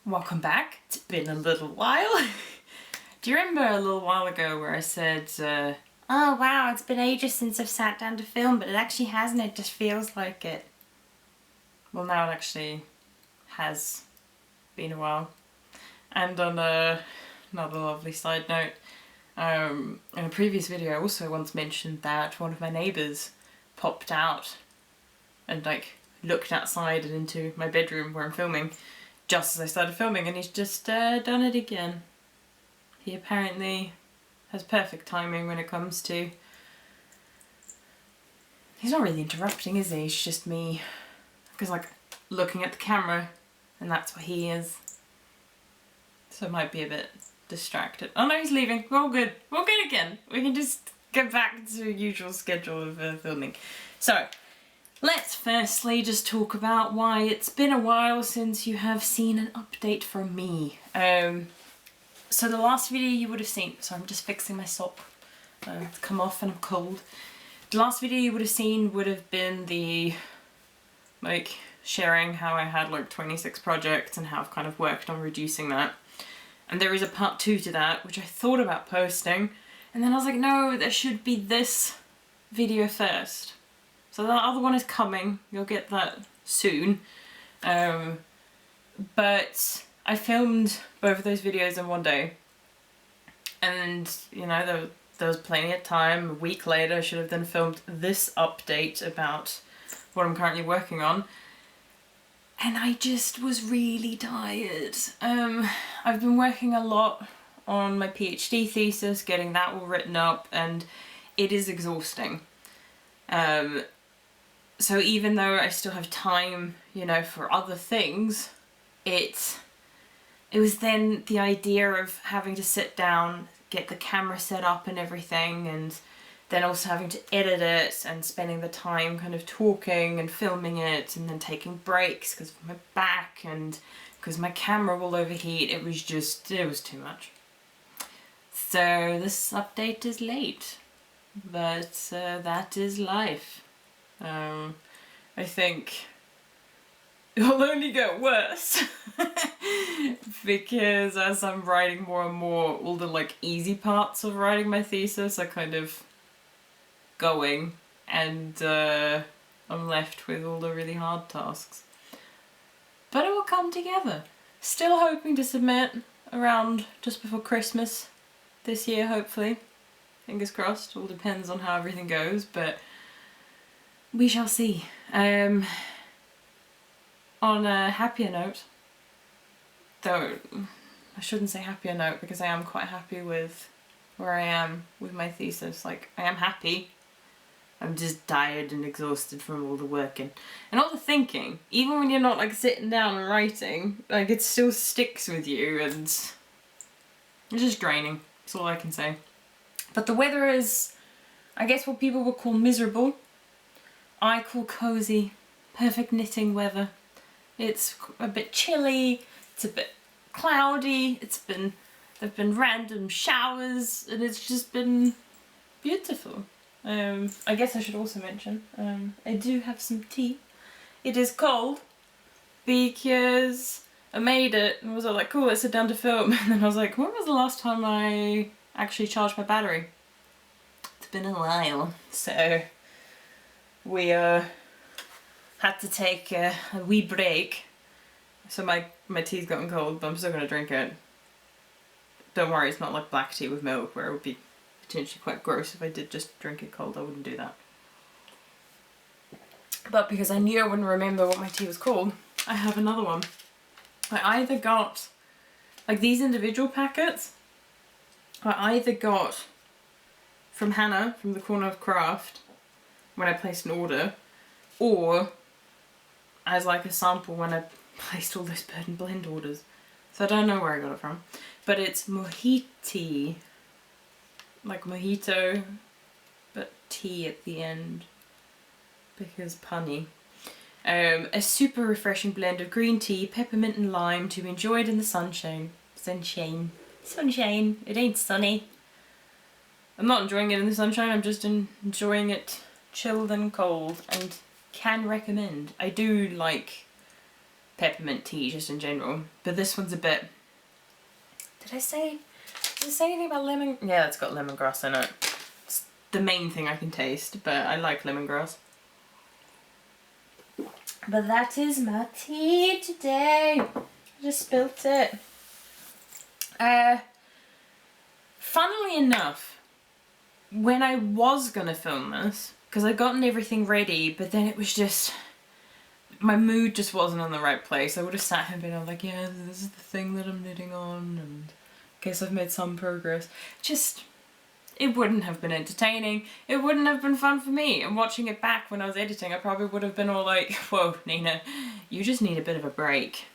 Welcome back. It's been a little while. Do you remember a little while ago where I said, oh wow, it's been ages since I've sat down to film, but it actually hasn't, it just feels like it. Well, now it actually has been a while. And on another lovely side note, in a previous video I also once mentioned that one of my neighbours popped out and looked outside and into my bedroom where I'm filming just as I started filming, and he's just done it again. He apparently has perfect timing when it comes to... He's not really interrupting, is he? It's just me, because looking at the camera, and that's what he is. So it might be a bit distracted. Oh no, he's leaving. We're all good. We're all good again. We can just get back to the usual schedule of filming. So, let's firstly just talk about why it's been a while since you have seen an update from me. So the last video you would have seen, so I'm just fixing my sock. It's come off and I'm cold. The last video you would have seen would have been the, sharing how I had 26 projects and how I've kind of worked on reducing that. And there is a part 2 to that, which I thought about posting, and then I was like, no, there should be this video first. So that other one is coming, you'll get that soon. But I filmed both of those videos in one day. And, there was plenty of time. A week later I should have then filmed this update about what I'm currently working on. And I just was really tired. I've been working a lot on my PhD thesis, getting that all written up, and it is exhausting. So even though I still have time, for other things, it was then the idea of having to sit down, get the camera set up and everything, and then also having to edit it and spending the time kind of talking and filming it and then taking breaks because of my back and because my camera will overheat. It was too much. So this update is late, but that is life. I think it'll only get worse because as I'm writing more and more, all the easy parts of writing my thesis are kind of going, and I'm left with all the really hard tasks. But it will come together. Still hoping to submit around just before Christmas this year, hopefully. Fingers crossed, all depends on how everything goes, but we shall see. On a happier note, though I shouldn't say happier note because I am quite happy with where I am with my thesis. I am happy. I'm just tired and exhausted from all the working and all the thinking. Even when you're not sitting down and writing, it still sticks with you, and it's just draining. That's all I can say. But the weather is, I guess, what people would call miserable. I call cozy, perfect knitting weather. It's a bit chilly, it's a bit cloudy, there've been random showers, and it's just been beautiful. I guess I should also mention, I do have some tea. It is cold because I made it and was like, cool, let's sit down to film. And then I was like, when was the last time I actually charged my battery? It's been a while, so we had to take a wee break. So my tea's gotten cold, but I'm still going to drink it. Don't worry, it's not like black tea with milk where it would be potentially quite gross. If I did just drink it cold, I wouldn't do that. But because I knew I wouldn't remember what my tea was called, I have another one. I either got, these individual packets, I either got from Hannah, from the Corner of Craft, when I placed an order, or as a sample when I placed all those Bird and Blend orders. So I don't know where I got it from. But it's Mojitea. Like mojito, but tea at the end. Because punny. A super refreshing blend of green tea, peppermint and lime to be enjoyed in the sunshine. Sunshine. It ain't sunny. I'm not enjoying it in the sunshine, I'm just enjoying it chilled and cold, and can recommend. I do like peppermint tea just in general. But this one's a bit... Did it say anything about lemon? Yeah, it's got lemongrass in it. It's the main thing I can taste, but I like lemongrass. But that is my tea today. I just spilt it. Funnily enough, when I was gonna film this, because I'd gotten everything ready, but then it was just, my mood just wasn't in the right place. I would have sat here and been like, yeah, this is the thing that I'm knitting on, and I guess I've made some progress. Just, it wouldn't have been entertaining. It wouldn't have been fun for me. And watching it back when I was editing, I probably would have been all like, whoa, Nina, you just need a bit of a break.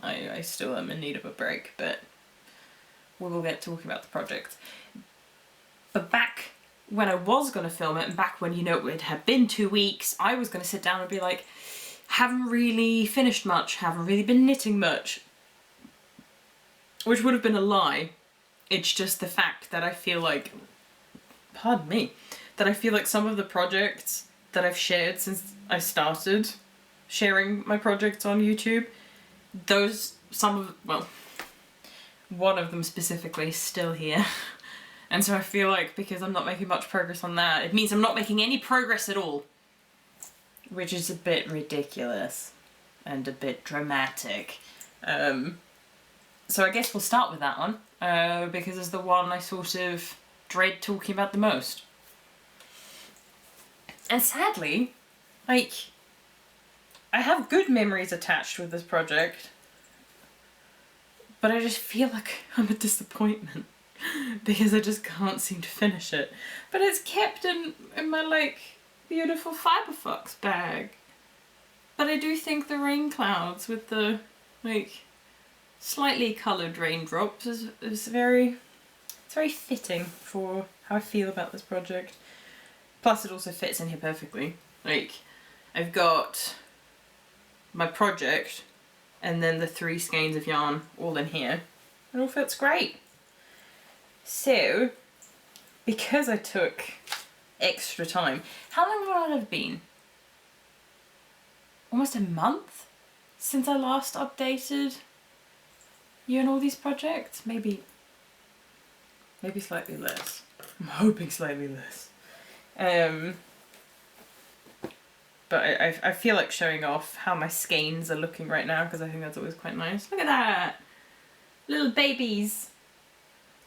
I still am in need of a break, but we will get talking about the project. But back when I was going to film it, and back when, you know, it had been 2 weeks, I was going to sit down and be like, haven't really finished much, haven't really been knitting much. Which would have been a lie. It's just the fact that I feel like, pardon me, that I feel like some of the projects that I've shared since I started sharing my projects on YouTube, one of them specifically is still here. And so I feel like because I'm not making much progress on that, it means I'm not making any progress at all. Which is a bit ridiculous and a bit dramatic. So I guess we'll start with that one, because it's the one I sort of dread talking about the most. And sadly, like, I have good memories attached with this project, but I just feel like I'm a disappointment because I just can't seem to finish it. But it's kept in my, like, beautiful Fiberfox bag. But I do think the rain clouds with the, like, slightly coloured raindrops is very fitting for how I feel about this project. Plus it also fits in here perfectly. Like, I've got my project and then the 3 skeins of yarn all in here. It all fits great. So, because I took extra time, how long would it have been? Almost a month since I last updated you and all these projects? Maybe slightly less. I'm hoping slightly less. But I feel like showing off how my skeins are looking right now because I think that's always quite nice. Look at that! Little babies!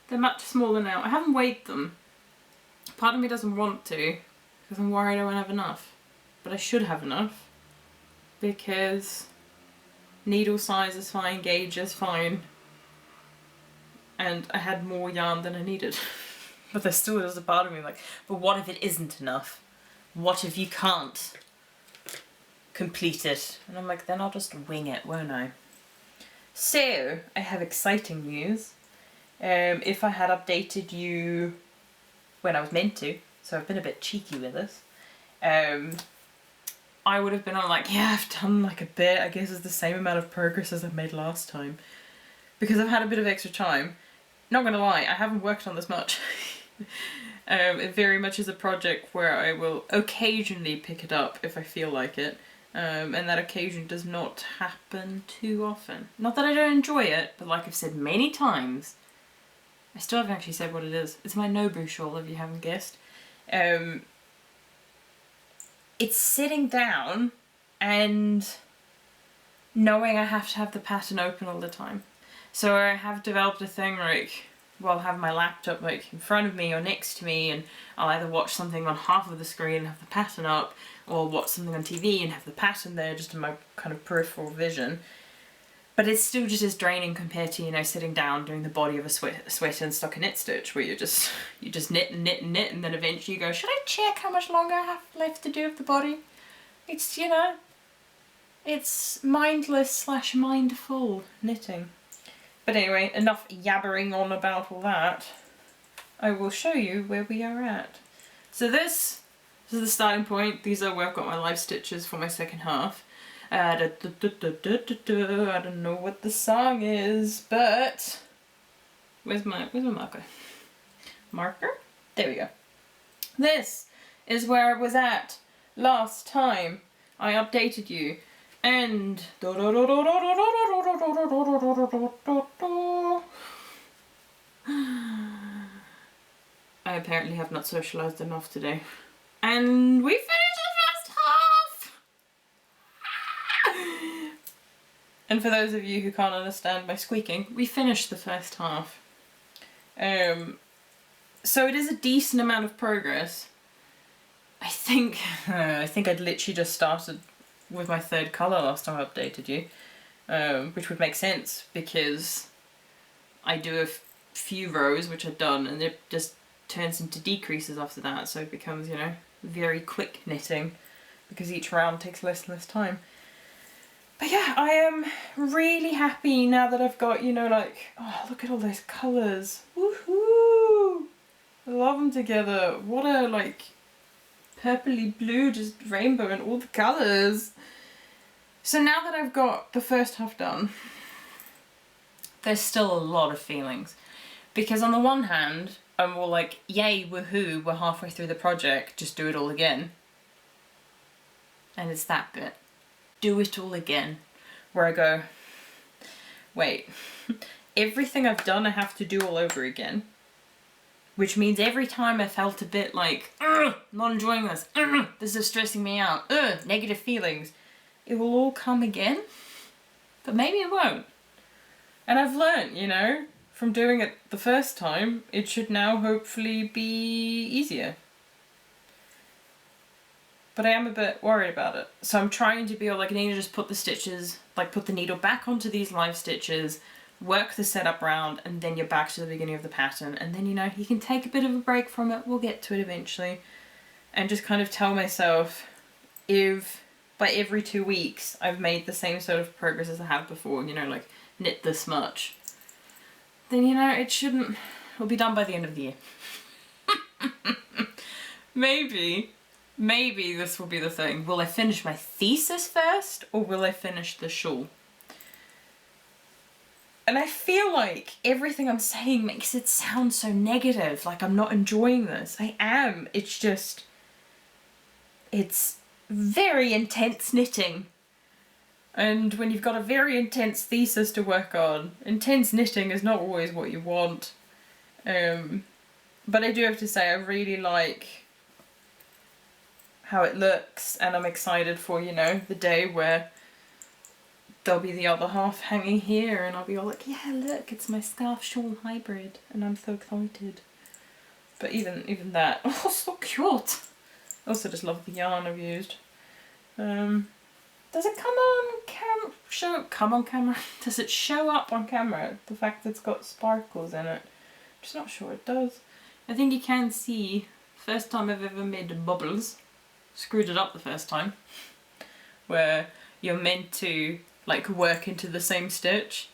They're much smaller now. I haven't weighed them. Part of me doesn't want to because I'm worried I won't have enough. But I should have enough because needle size is fine, gauge is fine. And I had more yarn than I needed. But there still is a part of me like, but what if it isn't enough? What if you can't complete it? And I'm like, then I'll just wing it, won't I? So, I have exciting news. If I had updated you when I was meant to, so I've been a bit cheeky with this, I would have been on like, yeah, I've done like a bit, I guess it's the same amount of progress as I made last time. Because I've had a bit of extra time. Not gonna lie, I haven't worked on this much. It very much is a project where I will occasionally pick it up if I feel like it. And that occasion does not happen too often. Not that I don't enjoy it, but like I've said many times, I still haven't actually said what it is. It's my Nobu shawl, if you haven't guessed. It's sitting down and knowing I have to have the pattern open all the time. So I have developed a thing like, well, I'll have my laptop like in front of me or next to me and I'll either watch something on half of the screen and have the pattern up, or watch something on TV and have the pattern there just in my kind of peripheral vision. But it's still just as draining compared to, you know, sitting down doing the body of a sweater and stockinette stitch where you just knit and knit and knit and then eventually you go, should I check how much longer I have left to do of the body? It's, you know, it's mindless / mindful knitting. But anyway, enough yabbering on about all that. I will show you where we are at. So this is the starting point. These are where I've got my live stitches for my second half. I don't know what the song is, but where's my marker? Marker? There we go. This is where I was at last time I updated you. And I apparently have not socialised enough today. And we finished the first half! And for those of you who can't understand my squeaking, we finished the first half. So it is a decent amount of progress. I think I'd literally just started with my third colour last time I updated you, which would make sense because I do a few rows which are done and it just turns into decreases after that, so it becomes, you know, very quick knitting because each round takes less and less time. But yeah, I am really happy now that I've got, you know, like, oh, look at all those colours. Woohoo! I love them together. What a, like, purpley blue, just rainbow and all the colours. So now that I've got the first half done, there's still a lot of feelings. Because on the one hand, I'm all like, yay, woohoo, we're halfway through the project, just do it all again. And it's that bit. Do it all again. Where I go, wait, everything I've done I have to do all over again. Which means every time I felt a bit like, not enjoying this, this is stressing me out, negative feelings, it will all come again. But maybe it won't. And I've learnt, you know, from doing it the first time, it should now hopefully be easier. But I am a bit worried about it. So I'm trying to be all like, I need to just put the stitches, like put the needle back onto these live stitches, work the setup round, and then you're back to the beginning of the pattern. And then, you know, you can take a bit of a break from it. We'll get to it eventually. And just kind of tell myself, if by every 2 weeks I've made the same sort of progress as I have before, you know, like knit this much, then, you know, it'll be done by the end of the year. Maybe this will be the thing. Will I finish my thesis first, or will I finish the shawl? And I feel like everything I'm saying makes it sound so negative, like I'm not enjoying this. I am. It's just, it's very intense knitting. And when you've got a very intense thesis to work on, intense knitting is not always what you want. But I do have to say I really like how it looks, and I'm excited for, you know, the day where there'll be the other half hanging here and I'll be all like, yeah, look, it's my scarf shawl hybrid, and I'm so excited. But even that, oh, so cute. I also just love the yarn I've used. Does it come on camera? Does it show up on camera, the fact that it's got sparkles in it? I'm just not sure it does. I think you can see, first time I've ever made bubbles. Screwed it up the first time, where you're meant to like work into the same stitch,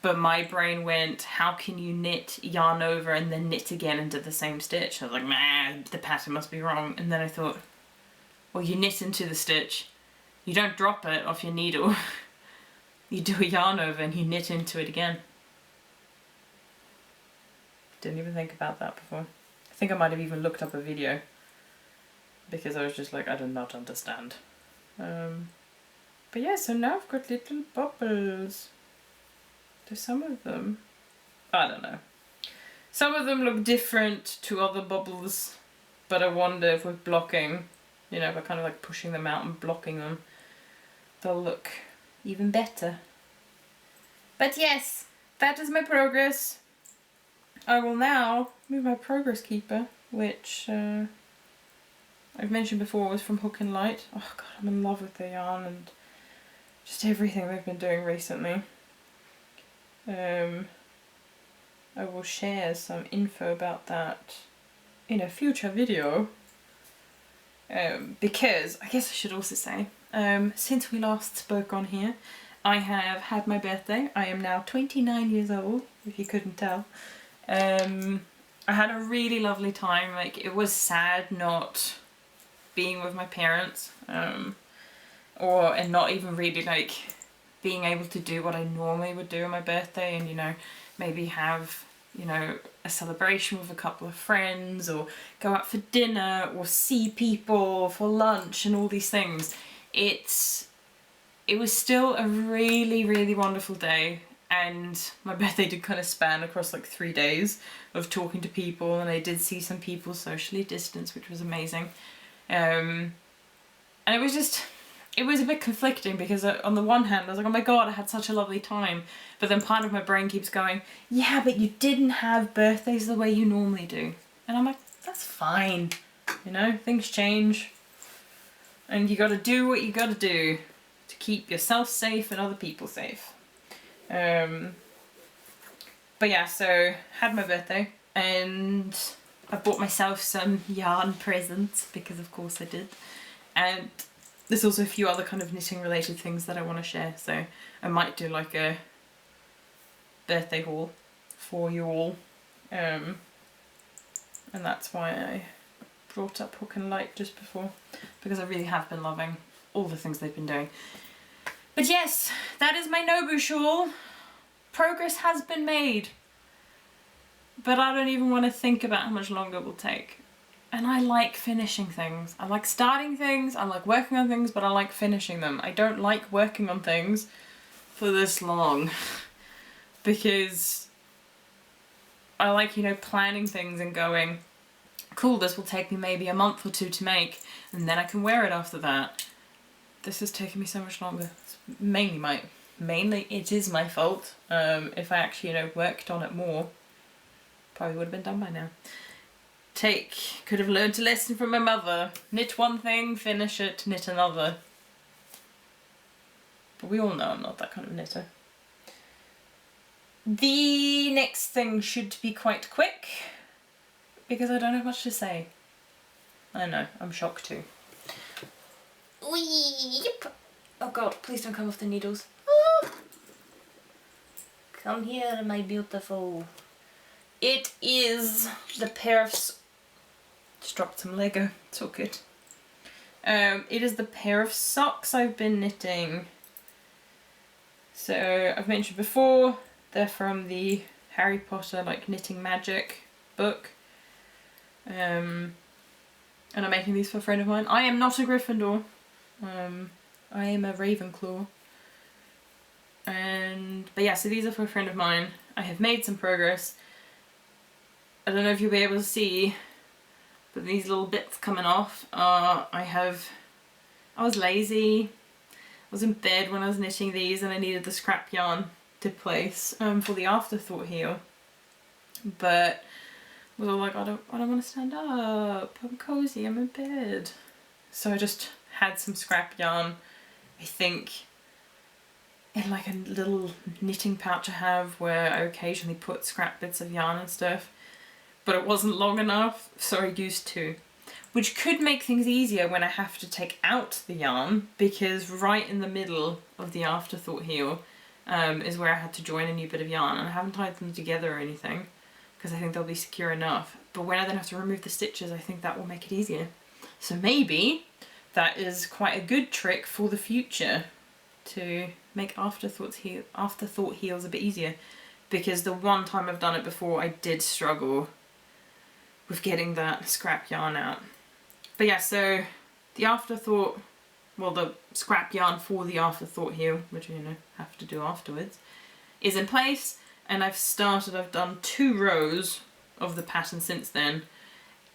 but my brain went, how can you knit yarn over and then knit again into the same stitch? I was like, man, the pattern must be wrong. And then I thought, well, you knit into the stitch, you don't drop it off your needle, you do a yarn over and you knit into it again. Didn't even think about that before. I think I might have even looked up a video, because I was just like, I do not understand. But yeah, so now I've got little bubbles. Do some of them, I don't know. Some of them look different to other bubbles, but I wonder if with blocking, you know, if I kind of like pushing them out and blocking them, they'll look even better. But yes, that is my progress. I will now move my progress keeper, which I've mentioned before was from Hook and Light. Oh god, I'm in love with the yarn and just everything they've been doing recently. I will share some info about that in a future video. Because, I guess I should also say, since we last spoke on here, I have had my birthday. I am now 29 years old, if you couldn't tell. I had a really lovely time. Like, it was sad not being with my parents, and not even really like being able to do what I normally would do on my birthday, and, you know, maybe have, you know, a celebration with a couple of friends, or go out for dinner, or see people for lunch and all these things. It's it was still a really, really wonderful day. And my birthday did kind of span across like 3 days of talking to people, and I did see some people socially distanced, which was amazing. And it was a bit conflicting because on the one hand I was like, oh my god, I had such a lovely time, but then part of my brain keeps going, yeah, but you didn't have birthdays the way you normally do. And I'm like, that's fine, you know, things change, and you gotta do what you gotta do to keep yourself safe and other people safe. But yeah, so had my birthday and I bought myself some yarn presents because of course I did, and there's also a few other kind of knitting related things that I want to share, so I might do like a birthday haul for you all, and that's why I brought up Hook and Light just before, because I really have been loving all the things they've been doing. But yes, that is my Nobu shawl. Progress has been made, but I don't even want to think about how much longer it will take. And I like finishing things. I like starting things, I like working on things, but I like finishing them. I don't like working on things for this long because I like, you know, planning things and going, cool, this will take me maybe a month or 2 to make, and then I can wear it after that. This has taken me so much longer. It's mainly it is my fault. If I actually, you know, worked on it more, probably would have been done by now. Could have learned a lesson from my mother. Knit one thing, finish it, knit another. But we all know I'm not that kind of knitter. The next thing should be quite quick, because I don't have much to say. I know, I'm shocked too. Weep. Oh god, please don't come off the needles. Oh. Come here, my beautiful. It is the pair of... Just dropped some Lego, it's all good. It is the pair of socks I've been knitting. So I've mentioned before, they're from the Harry Potter like knitting magic book. And I'm making these for a friend of mine. I am not a Gryffindor. I am a Ravenclaw. But yeah, so these are for a friend of mine. I have made some progress. I don't know if you'll be able to see, but these little bits coming off I was lazy. I was in bed when I was knitting these and I needed the scrap yarn to place for the afterthought heel. But I was all like, I don't want to stand up. I'm cozy, I'm in bed. So I just had some scrap yarn, I think, in like a little knitting pouch I have where I occasionally put scrap bits of yarn and stuff. But it wasn't long enough, so I used 2. Which could make things easier when I have to take out the yarn, because right in the middle of the afterthought heel is where I had to join a new bit of yarn, and I haven't tied them together or anything because I think they'll be secure enough. But when I then have to remove the stitches, I think that will make it easier. So maybe that is quite a good trick for the future, to make afterthought heels a bit easier, because the one time I've done it before I did struggle with getting that scrap yarn out. But yeah, so the afterthought, well, the scrap yarn for the afterthought heel, which you know have to do afterwards, is in place, and I've done 2 rows of the pattern since then,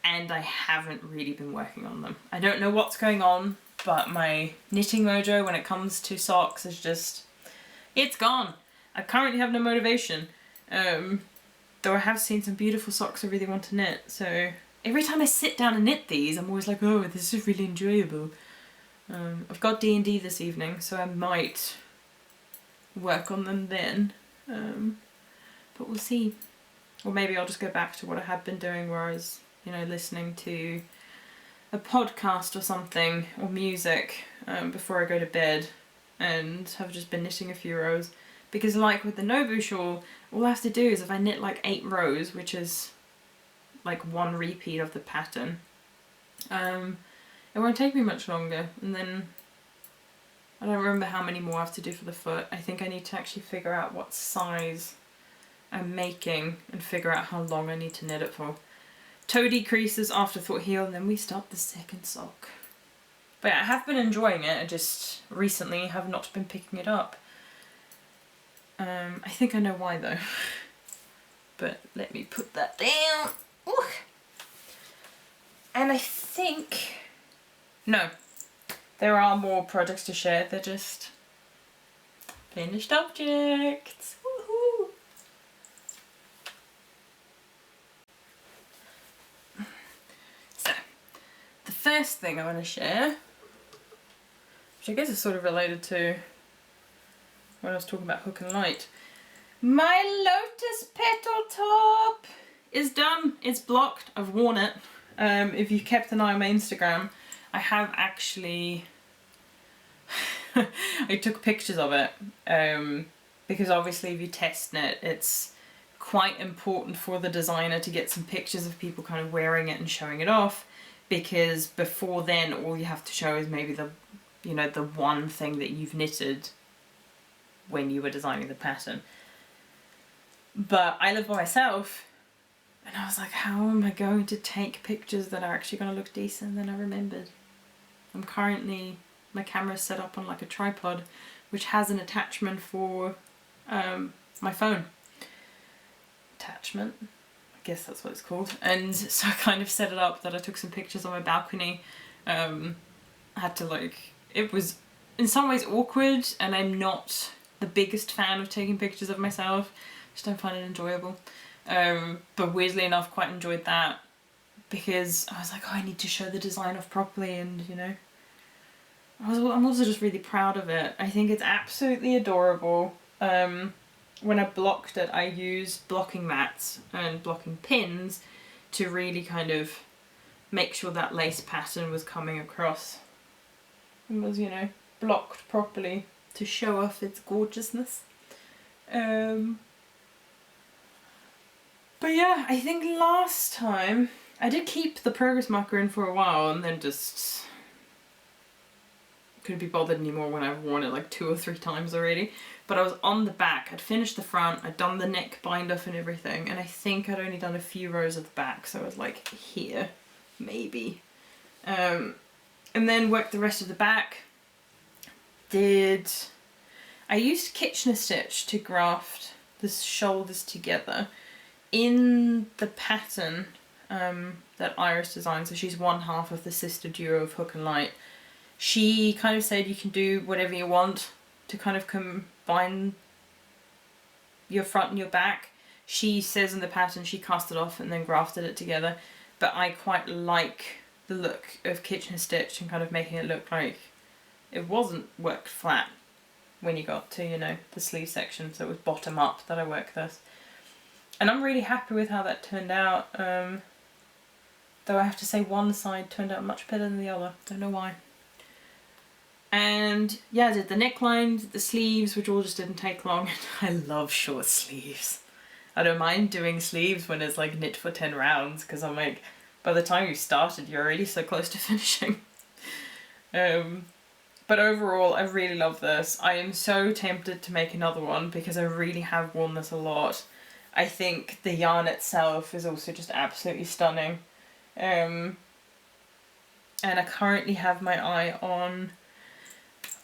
and I haven't really been working on them. I don't know what's going on, but my knitting mojo when it comes to socks is just, it's gone. I currently have no motivation. Though I have seen some beautiful socks I really want to knit, so every time I sit down and knit these, I'm always like, oh, this is really enjoyable. I've got D&D this evening, so I might work on them then, but we'll see. Or maybe I'll just go back to what I had been doing, where I was, you know, listening to a podcast or something, or music, before I go to bed, and have just been knitting a few rows. Because like with the Nobu shawl, all I have to do is if I knit like 8 rows, which is like 1 repeat of the pattern, it won't take me much longer. And then I don't remember how many more I have to do for the foot. I think I need to actually figure out what size I'm making and figure out how long I need to knit it for. Toe decreases, afterthought heel, and then we start the second sock. But yeah, I have been enjoying it, I just recently have not been picking it up. I think I know why though. But let me put that down. Ooh. And I think, no, there are more projects to share, they're just finished objects. Woohoo! So, the first thing I want to share, which I guess is sort of related to when I was talking about hook and light. My Lotus Petal top is done. It's blocked. I've worn it. If you kept an eye on my Instagram, I have actually I took pictures of it because obviously if you test it, it's quite important for the designer to get some pictures of people kind of wearing it and showing it off, because before then all you have to show is maybe the, you know, the one thing that you've knitted when you were designing the pattern. But I live by myself and I was like, how am I going to take pictures that are actually going to look decent? And then I remembered I'm currently, my camera's set up on like a tripod which has an attachment for my phone. Attachment, I guess that's what it's called. And so I kind of set it up that I took some pictures on my balcony. I had to like, it was in some ways awkward, and I'm not the biggest fan of taking pictures of myself. Just don't find it enjoyable. But weirdly enough, quite enjoyed that because I was like, oh, I need to show the design off properly, and you know, I'm also just really proud of it. I think it's absolutely adorable. When I blocked it, I used blocking mats and blocking pins to really kind of make sure that lace pattern was coming across and was, you know, blocked properly to show off its gorgeousness. But yeah, I think last time I did keep the progress marker in for a while and then just couldn't be bothered anymore when I've worn it like 2 or 3 times already. But I was on the back, I'd finished the front, I'd done the neck bind off and everything, and I think I'd only done a few rows of the back, so I was like here, maybe. And then worked the rest of the back. I used Kitchener stitch to graft the shoulders together in the pattern that Iris designed. So she's one half of the sister duo of Hook and Light. She kind of said you can do whatever you want to kind of combine your front and your back. She says in the pattern she cast it off and then grafted it together, but I quite like the look of Kitchener stitch and kind of making it look like it wasn't worked flat when you got to, you know, the sleeve section, so it was bottom up that I worked this. And I'm really happy with how that turned out, though I have to say one side turned out much better than the other, don't know why. And yeah, I did the neckline, did the sleeves, which all just didn't take long. I love short sleeves. I don't mind doing sleeves when it's like knit for 10 rounds, because I'm like, by the time you started, you're already so close to finishing. But overall, I really love this. I am so tempted to make another one because I really have worn this a lot. I think the yarn itself is also just absolutely stunning. And I currently have my eye on,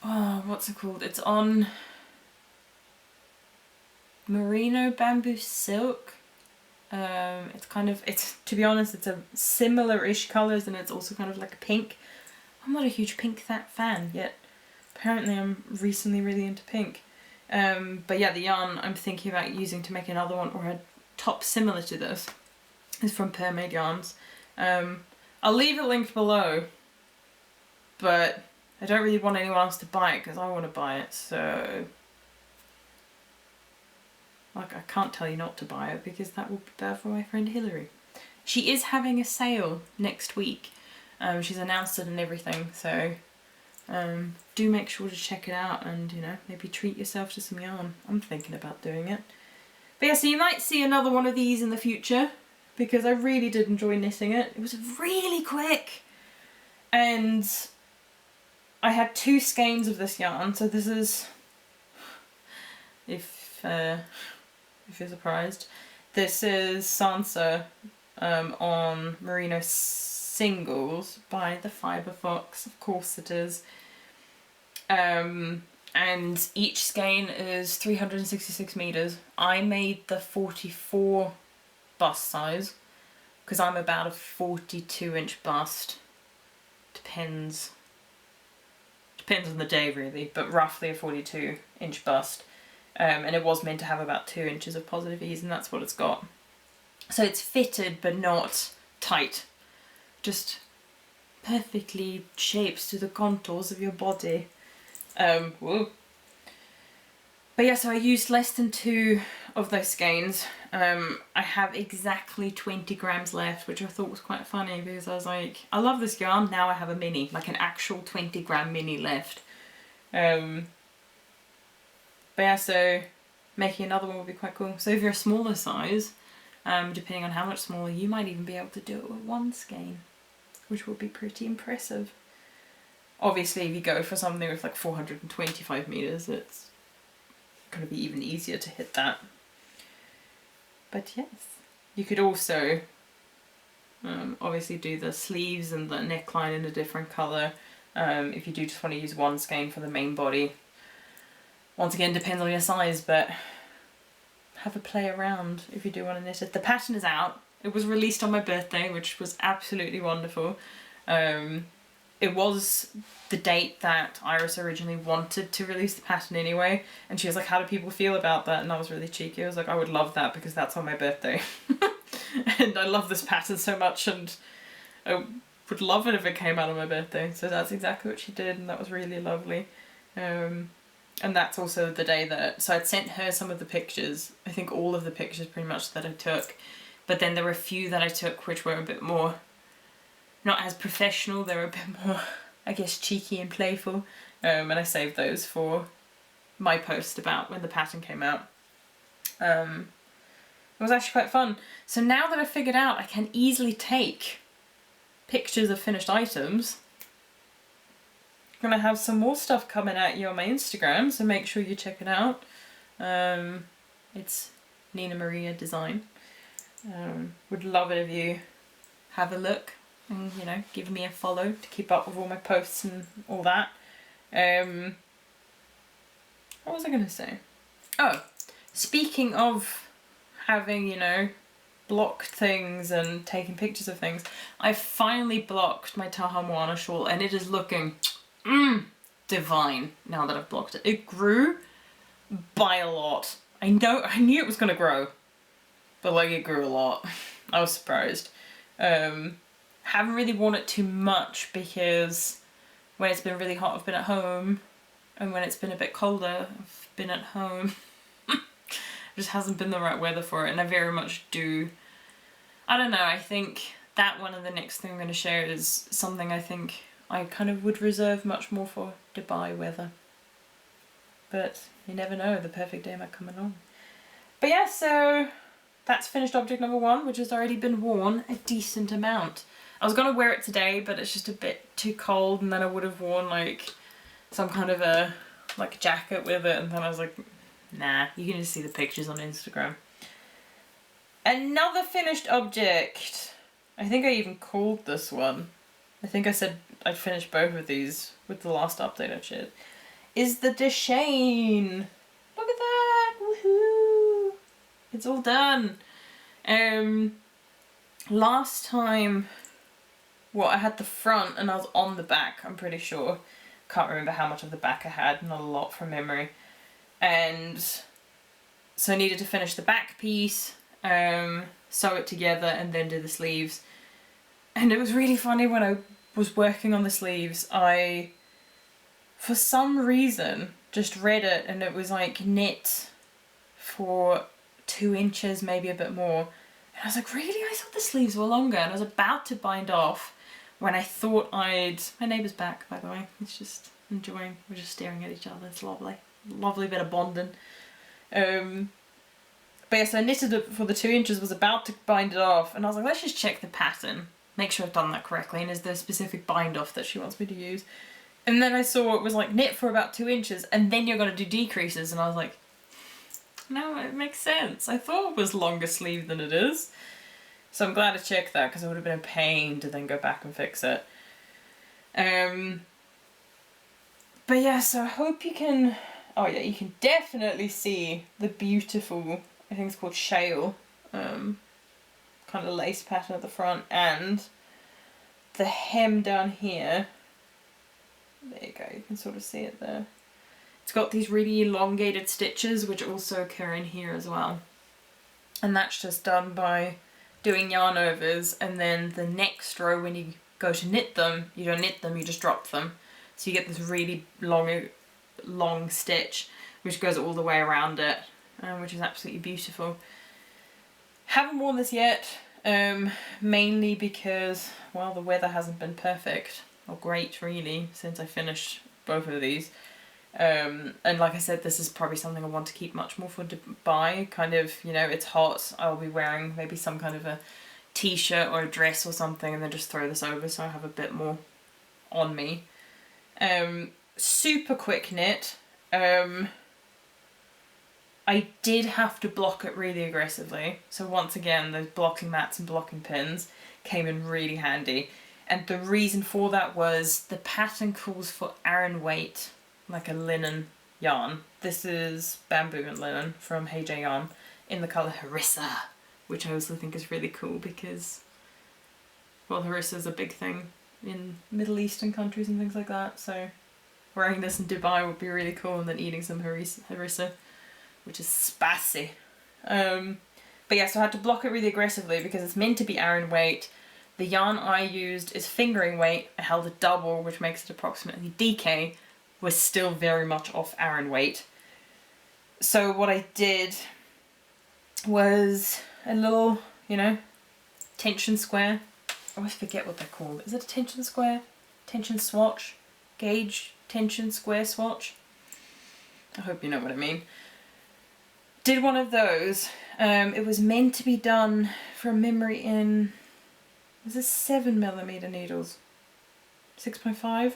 oh, what's it called? It's on Merino Bamboo Silk. It's kind of, it's, to be honest, it's a similar-ish colours, and it's also kind of like a pink. I'm not a huge pink fan, yet apparently I'm recently really into pink. But yeah, the yarn I'm thinking about using to make another one, or a top similar to this, is from Permade Yarns. I'll leave it linked below, but I don't really want anyone else to buy it because I want to buy it, so like, I can't tell you not to buy it because that will be bad for my friend Hilary. She is having a sale next week. She's announced it and everything, so do make sure to check it out and, you know, maybe treat yourself to some yarn. I'm thinking about doing it. But yeah, so you might see another one of these in the future because I really did enjoy knitting it. It was really quick. And I had 2 skeins of this yarn, so this is, if you're surprised, this is Sansa on Merino singles by the Fibre Fox, of course it is. And each skein is 366 meters. I made the 44 bust size because I'm about a 42-inch bust. Depends on the day really, but roughly a 42-inch bust. And it was meant to have about 2 inches of positive ease, and that's what it's got. So it's fitted but not tight, just perfectly shapes to the contours of your body. Whoa. But yeah, so I used less than 2 of those skeins. I have exactly 20 grams left, which I thought was quite funny because I was like, I love this yarn, now I have a mini, like an actual 20 gram mini left. But yeah, so making another one would be quite cool. So if you're a smaller size, depending on how much smaller, you might even be able to do it with 1 skein, which would be pretty impressive. Obviously, if you go for something with like 425 meters, it's going to be even easier to hit that. But yes, you could also obviously do the sleeves and the neckline in a different colour if you do just want to use 1 skein for the main body. Once again, depends on your size, but have a play around if you do want to knit it. The pattern is out. It was released on my birthday, which was absolutely wonderful. It was the date that Iris originally wanted to release the pattern anyway, and she was like, how do people feel about that? And I was really cheeky. I was like, I would love that because that's on my birthday. And I love this pattern so much, and I would love it if it came out on my birthday. So that's exactly what she did, and that was really lovely. And that's also the day that, so I'd sent her some of the pictures, I think all of the pictures pretty much that I took, but then there were a few that I took which were a bit more, not as professional, they were a bit more, I guess, cheeky and playful, and I saved those for my post about when the pattern came out. It was actually quite fun. So now that I've figured out I can easily take pictures of finished items, I'm gonna have some more stuff coming at you on my Instagram, so make sure you check it out. It's Nina Maria Design. Would love it if you have a look and, you know, give me a follow to keep up with all my posts and all that. What was I gonna say? Oh, speaking of having, you know, blocked things and taking pictures of things, I finally blocked my Taha Moana shawl, and it is looking divine now that I've blocked it. It grew by a lot. I knew it was gonna grow, but like it grew a lot. I was surprised. Haven't really worn it too much because when it's been really hot I've been at home, and when it's been a bit colder I've been at home. Just hasn't been the right weather for it, and I very much do. I don't know, I think that one and the next thing I'm going to share is something I think I kind of would reserve much more for Dubai weather. But you never know, the perfect day might come along. But yeah, so that's finished object number 1, which has already been worn a decent amount. I was going to wear it today, but it's just a bit too cold, and then I would have worn like some kind of a like jacket with it, and then I was like, nah, you can just see the pictures on Instagram. Another finished object. I think I even called this one. I think I said I'd finished both of these with the last update I shared. Is the Deshane. Look at that! Woohoo! It's all done. Last time, well, I had the front and I was on the back, I'm pretty sure. Can't remember how much of the back I had, not a lot from memory. And so I needed to finish the back piece, sew it together, and then do the sleeves. And it was really funny when I was working on the sleeves, I, for some reason, just read it and it was like knit for 2 inches, maybe a bit more. And I was like, really? I thought the sleeves were longer. And I was about to bind off when I thought I'd... My neighbour's back, by the way. He's just enjoying, we're just staring at each other. It's lovely. Lovely bit of bonding. But yeah, so I knitted it for the 2 inches, was about to bind it off, and I was like, let's just check the pattern, make sure I've done that correctly, and is there a specific bind off that she wants me to use? And then I saw it was like knit for about 2 inches, and then you're going to do decreases, and I was like, no, it makes sense. I thought it was longer sleeve than it is. So I'm glad I checked that because it would have been a pain to then go back and fix it. But yeah, so I hope you can, oh yeah, you can definitely see the beautiful, I think it's called shawl, kind of lace pattern at the front, and the hem down here. There you go, you can sort of see it there. It's got these really elongated stitches which also occur in here as well. And that's just done by doing yarn overs, and then the next row when you go to knit them, you don't knit them, you just drop them. So you get this really long stitch which goes all the way around it, which is absolutely beautiful. Haven't worn this yet, mainly because, well, the weather hasn't been perfect, or great really, since I finished both of these. And like I said, this is probably something I want to keep much more for Dubai, kind of, you know, it's hot, I'll be wearing maybe some kind of a t-shirt or a dress or something, and then just throw this over so I have a bit more on me. Super quick knit. I did have to block it really aggressively, so once again those blocking mats and blocking pins came in really handy, and the reason for that was the pattern calls for Aran weight, like a linen yarn. This is bamboo and linen from Hey J Yarn in the colour Harissa, which I also think is really cool because, well, Harissa is a big thing in Middle Eastern countries and things like that, so wearing this in Dubai would be really cool, and then eating some harissa, which is spicy. But yeah, so I had to block it really aggressively because it's meant to be Aran weight. The yarn I used is fingering weight. I held a double, which makes it approximately DK, was still very much off Aran weight. So what I did was a little, you know, tension square. I always forget what they're called. Is it a tension square? Tension swatch? Gauge tension square swatch? I hope you know what I mean. Did one of those. It was meant to be done from memory in, was it 7mm needles? 6.5?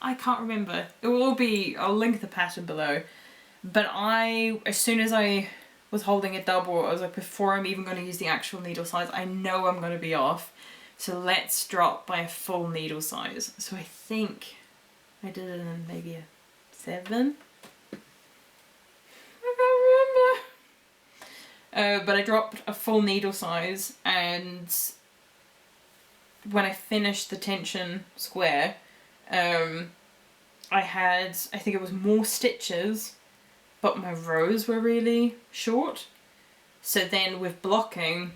I can't remember. It will all be, I'll link the pattern below. But as soon as I was holding a double, I was like, before I'm even going to use the actual needle size, I know I'm going to be off. So let's drop by a full needle size. So I think I did it in maybe a 7. I can't remember. But I dropped a full needle size, and when I finished the tension square, I had, I think it was more stitches, but my rows were really short. So then with blocking,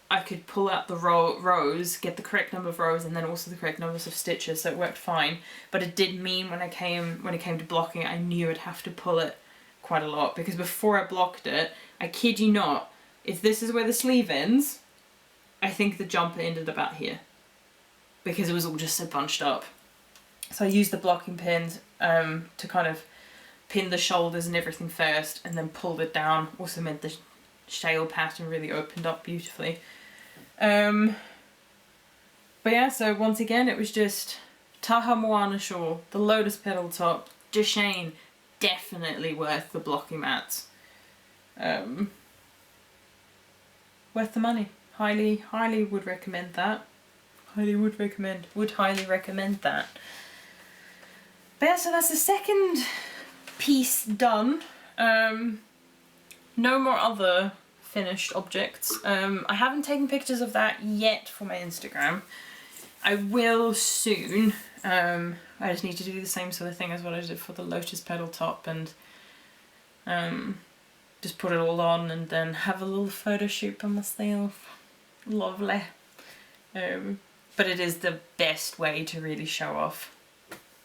I could pull out the rows, get the correct number of rows, and then also the correct numbers of stitches, so it worked fine. But it did mean when it came to blocking, I knew I'd have to pull it quite a lot, because before I blocked it, I kid you not, if this is where the sleeve ends, I think the jumper ended about here, because it was all just so bunched up. So I used the blocking pins to kind of pin the shoulders and everything first, and then pulled it down. Also meant the shawl pattern really opened up beautifully. But yeah, so once again it was just Taha Moana shawl, the Lotus petal top, Deshane, definitely worth the blocking mats. Worth the money. Highly would recommend that. Would highly recommend that. But yeah, so that's the second piece done. No more other finished objects. I haven't taken pictures of that yet for my Instagram. I will soon. I just need to do the same sort of thing as what I did for the Lotus petal top, and just put it all on and then have a little photo shoot by myself. Lovely. But it is the best way to really show off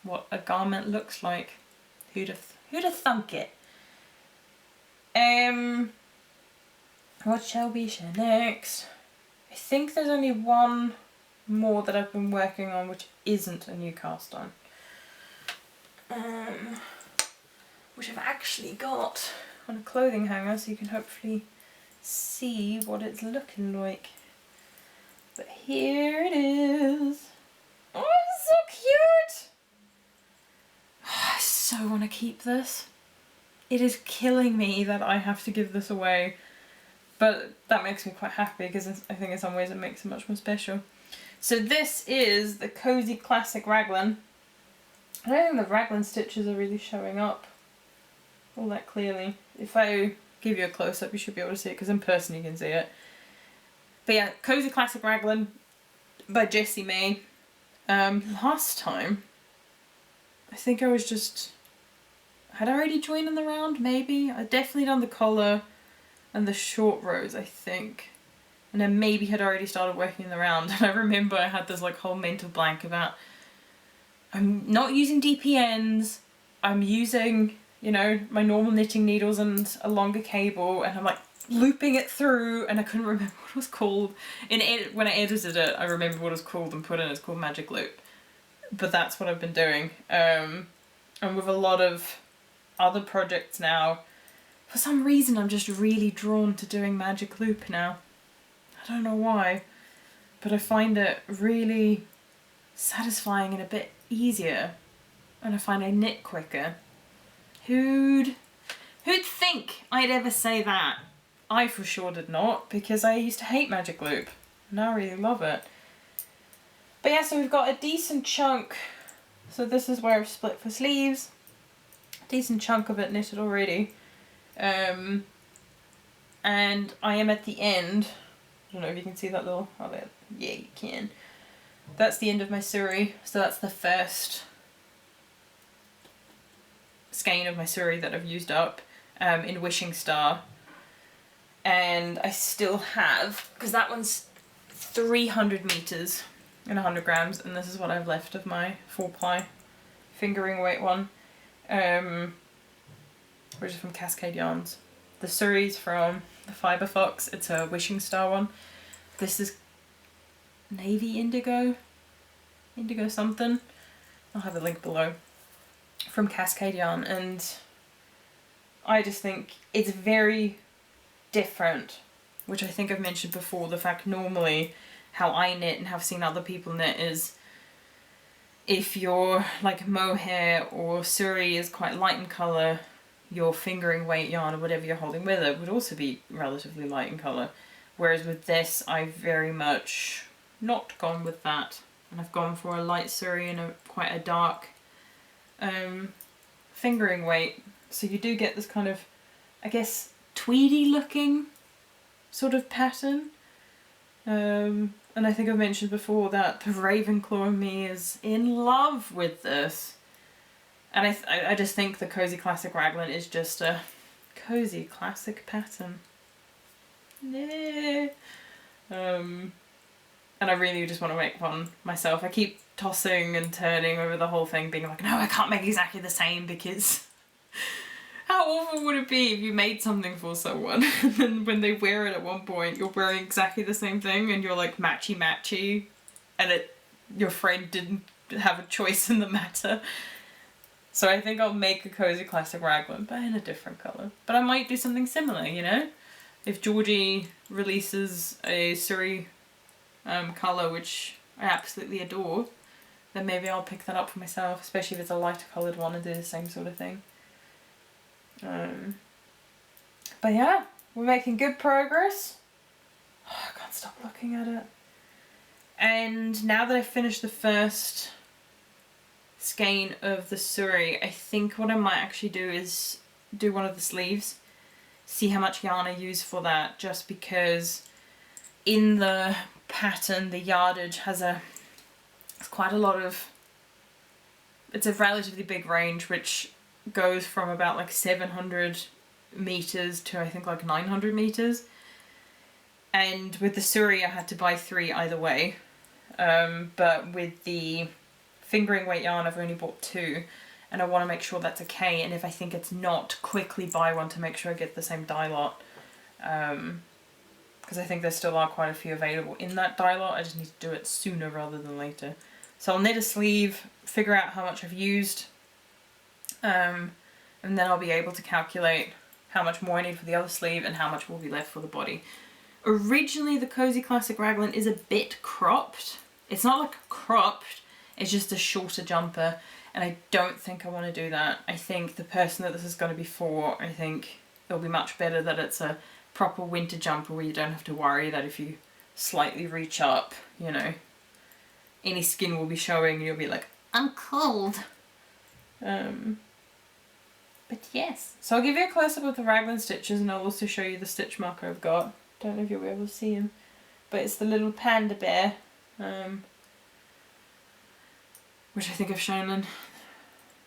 what a garment looks like. Who'd have thunk it? What shall we share next? I think there's only one more that I've been working on which isn't a new cast on. Which I've actually got on a clothing hanger, so you can hopefully see what it's looking like. But here it is. Oh, it's so cute! I so want to keep this. It is killing me that I have to give this away. But that makes me quite happy because I think in some ways it makes it much more special. So this is the Cozy Classic Raglan. I don't think the raglan stitches are really showing up all that clearly. If I give you a close-up, you should be able to see it, because in person you can see it. But yeah, Cozy Classic Raglan by Jessie May. Last time, I think I was just... had I already joined in the round? Maybe. I'd definitely done the collar and the short rows, I think. And then maybe had already started working in the round. And I remember I had this like whole mental blank about, I'm not using DPNs, I'm using, you know, my normal knitting needles and a longer cable, and I'm like looping it through, and I couldn't remember what it was called. When I edited it, I remember what it was called and put in, it's called Magic Loop. But that's what I've been doing. And with a lot of other projects now, for some reason I'm just really drawn to doing Magic Loop now. I don't know why, but I find it really satisfying and a bit easier, and I find I knit quicker. Who'd think I'd ever say that? I for sure did not, because I used to hate Magic Loop. Now I really love it. But yeah, so we've got a decent chunk. So this is where I've split for sleeves. Decent chunk of it knitted already. And I am at the end. I don't know if you can see that little... oh, there. Yeah, you can. That's the end of my suri. So that's the first skein of my suri that I've used up in Wishing Star. And I still have, because that one's 300 meters and 100 grams, and this is what I've left of my 4-ply fingering weight one, which is from Cascade Yarns. The suri's from the Fiber Fox. It's a Wishing Star one. This is navy indigo something. I'll have a link below, from Cascade Yarn, and I just think it's very different, which I think I've mentioned before. The fact normally how I knit and have seen other people knit is, if your like mohair or suri is quite light in colour, your fingering weight yarn or whatever you're holding with it would also be relatively light in colour. Whereas with this, I've very much not gone with that, and I've gone for a light suri and quite a dark fingering weight. So you do get this kind of, I guess, tweedy looking sort of pattern. And I think I've mentioned before that the Ravenclaw in me is in love with this. And I just think the Cozy Classic Raglan is just a cozy classic pattern. Yeah. And I really just want to make one myself. I keep tossing and turning over the whole thing, being like, no, I can't make exactly the same, because how awful would it be if you made something for someone and then when they wear it at one point, you're wearing exactly the same thing and you're like matchy-matchy, and your friend didn't have a choice in the matter. So I think I'll make a Cozy Classic Raglan, but in a different colour. But I might do something similar, you know? If Georgie releases a suri colour, which I absolutely adore, then maybe I'll pick that up for myself, especially if it's a lighter coloured one, and do the same sort of thing. But yeah, we're making good progress. Oh, I can't stop looking at it. And now that I've finished the first skein of the suri, I think what I might actually do is do one of the sleeves, see how much yarn I use for that, just because in the pattern the yardage has it's quite a lot of, it's a relatively big range, which goes from about like 700 meters to I think like 900 meters, and with the suri I had to buy 3 either way, but with the fingering weight yarn I've only bought 2, and I want to make sure that's okay, and if I think it's not, quickly buy one to make sure I get the same dye lot, because I think there still are quite a few available in that dye lot. I just need to do it sooner rather than later. So I'll knit a sleeve, figure out how much I've used, and then I'll be able to calculate how much more I need for the other sleeve and how much will be left for the body. Originally the Cozy Classic Raglan is a bit cropped. It's not like cropped, it's just a shorter jumper, and I don't think I want to do that. I think the person that this is going to be for, I think it'll be much better that it's a proper winter jumper where you don't have to worry that if you slightly reach up, you know, any skin will be showing and you'll be like, I'm cold. But yes, so I'll give you a close-up of the raglan stitches and I'll also show you the stitch marker I've got. Don't know if you'll be able to see him, but it's the little panda bear, which I think I've shown in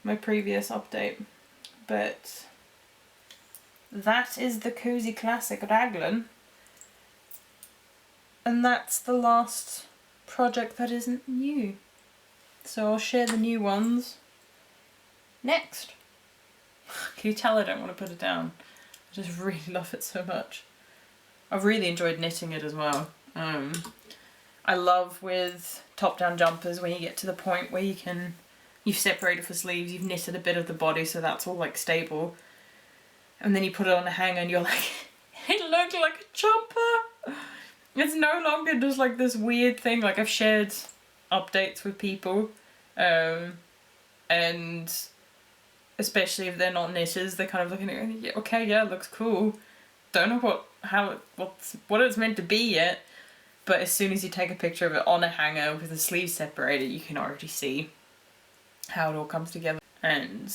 my previous update. But that is the Cozy Classic raglan, and that's the last project that isn't new. So I'll share the new ones next. Can you tell I don't want to put it down? I just really love it so much. I've really enjoyed knitting it as well. I love with top-down jumpers when you get to the point where you've separated for sleeves, you've knitted a bit of the body so that's all like stable, and then you put it on a hanger and you're like, it looked like a jumper! It's no longer just like this weird thing. Like, I've shared updates with people, and especially if they're not knitters, they're kind of looking at it, yeah, okay, yeah, it looks cool. Don't know what it's meant to be yet, but as soon as you take a picture of it on a hanger with the sleeves separated, you can already see how it all comes together. And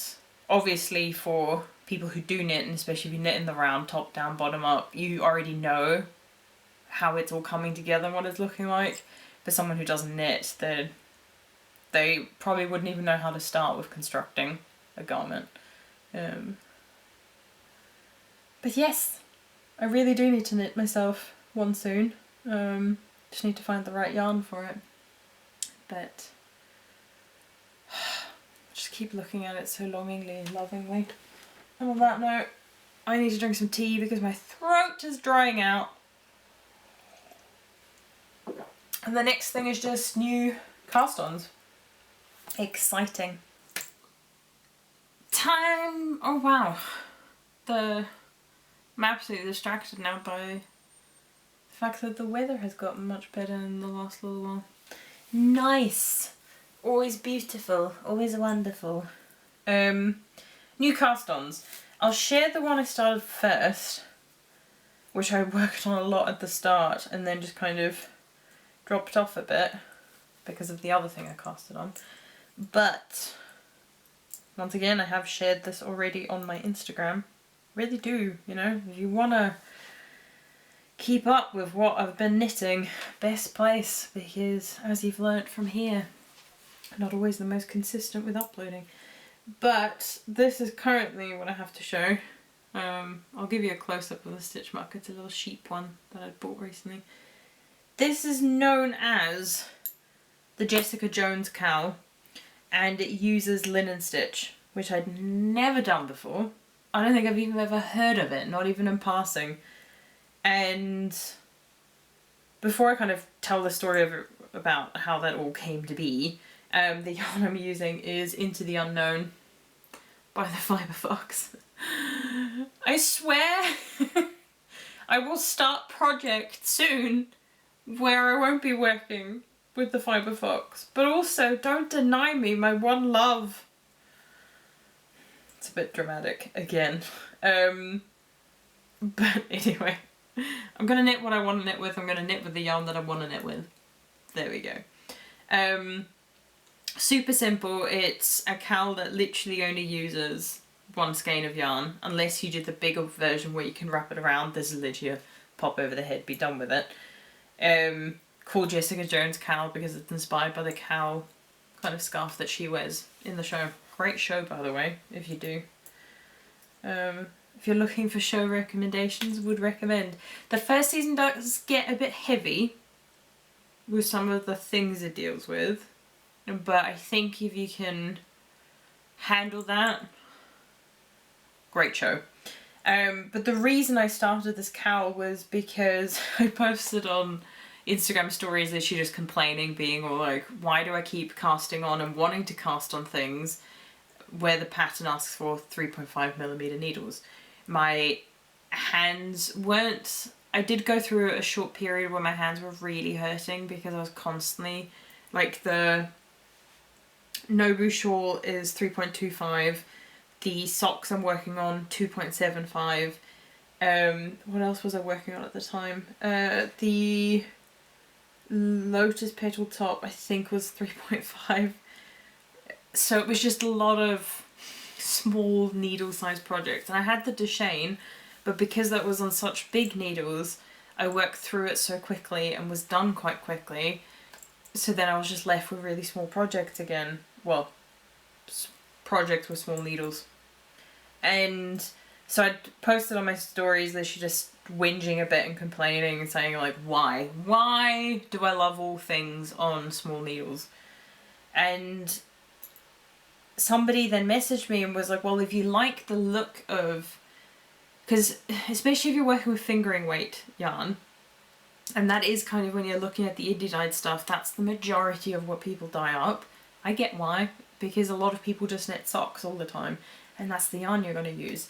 obviously for people who do knit, and especially if you knit in the round, top down, bottom up, you already know how it's all coming together and what it's looking like. For someone who doesn't knit, they probably wouldn't even know how to start with constructing a garment. But yes, I really do need to knit myself one soon. Just need to find the right yarn for it. But just keep looking at it so longingly and lovingly. And on that note, I need to drink some tea because my throat is drying out. And the next thing is just new cast-ons. Exciting. Time! Oh wow. I'm absolutely distracted now by the fact that the weather has gotten much better in the last little while. Nice! Always beautiful, always wonderful. New cast-ons. I'll share the one I started first, which I worked on a lot at the start and then just kind of dropped off a bit because of the other thing I casted on. But once again, I have shared this already on my Instagram. Really do, you know, if you want to keep up with what I've been knitting, best place, because as you've learnt from here, I'm not always the most consistent with uploading. But this is currently what I have to show. I'll give you a close-up of the stitch mark. It's a little sheep one that I bought recently. This is known as the Jessica Jones cowl, and it uses linen stitch, which I'd never done before. I don't think I've even ever heard of it, not even in passing. And before I kind of tell the story about how that all came to be, the yarn I'm using is Into the Unknown by the Fibre Fox. I swear I will start project soon where I won't be working with the Fibre Fox, but also don't deny me my one love. It's a bit dramatic again. But anyway, I'm gonna knit what I want to knit with. I'm gonna knit with the yarn that I want to knit with. There we go. Super simple. It's a cowl that literally only uses one skein of yarn, unless you do the bigger version where you can wrap it around. This is literally a pop over the head, be done with it. Called Jessica Jones cowl because it's inspired by the cowl kind of scarf that she wears in the show. Great show, by the way, if you do. If you're looking for show recommendations, would recommend. The first season does get a bit heavy with some of the things it deals with, but I think if you can handle that, great show. But the reason I started this cowl was because I posted on Instagram stories that she's just complaining, being all like, why do I keep casting on and wanting to cast on things where the pattern asks for 3.5mm needles. My hands weren't... I did go through a short period where my hands were really hurting because I was constantly... Like, the Nobu shawl is 3.25, the socks I'm working on 2.75, What else was I working on at the time? The Lotus Petal top, I think, was 3.5. So it was just a lot of small needle-sized projects. And I had the Duchenne, but because that was on such big needles, I worked through it so quickly and was done quite quickly. So then I was just left with really small projects again. Well, projects with small needles. And so I posted on my stories that she just whinging a bit and complaining and saying like, why? Why do I love all things on small needles? And somebody then messaged me and was like, well, if you like the look of, because especially if you're working with fingering weight yarn, and that is kind of when you're looking at the indie dyed stuff, that's the majority of what people dye up. I get why, because a lot of people just knit socks all the time, and that's the yarn you're going to use.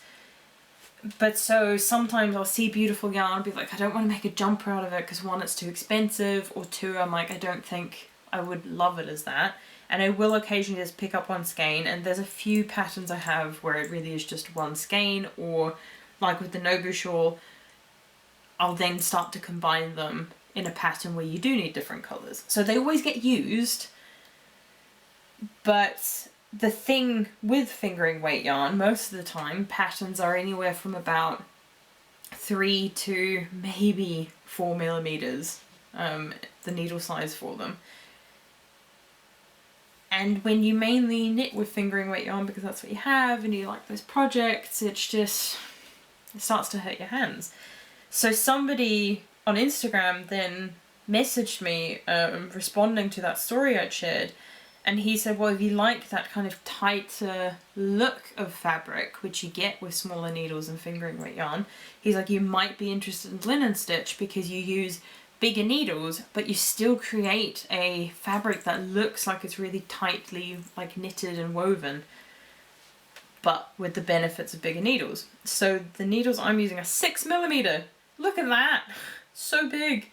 But so sometimes I'll see beautiful yarn and be like, I don't want to make a jumper out of it because one, it's too expensive, or two, I'm like, I don't think I would love it as that. And I will occasionally just pick up one skein, and there's a few patterns I have where it really is just one skein, or like with the Nobu shawl, I'll then start to combine them in a pattern where you do need different colours. So they always get used, but the thing with fingering weight yarn, most of the time, patterns are anywhere from about 3 to maybe 4 millimeters, the needle size for them. And when you mainly knit with fingering weight yarn because that's what you have and you like those projects, it's just, it starts to hurt your hands. So somebody on Instagram then messaged me responding to that story I'd shared, and he said, well, if you like that kind of tighter look of fabric, which you get with smaller needles and fingering weight yarn, he's like, you might be interested in linen stitch because you use bigger needles, but you still create a fabric that looks like it's really tightly like knitted and woven, but with the benefits of bigger needles. So the needles I'm using are 6 millimeter. Look at that, so big.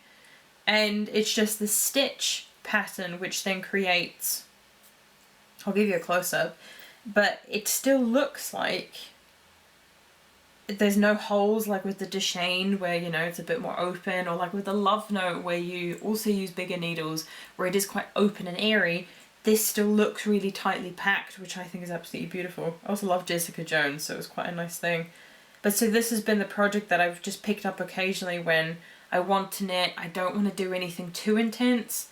And it's just the stitch pattern which then creates, I'll give you a close-up, but it still looks like there's no holes like with the Duchenne where, you know, it's a bit more open, or like with the Love Note where you also use bigger needles where it is quite open and airy. This still looks really tightly packed, which I think is absolutely beautiful. I also love Jessica Jones, so it was quite a nice thing. But so this has been the project that I've just picked up occasionally when I want to knit, I don't want to do anything too intense,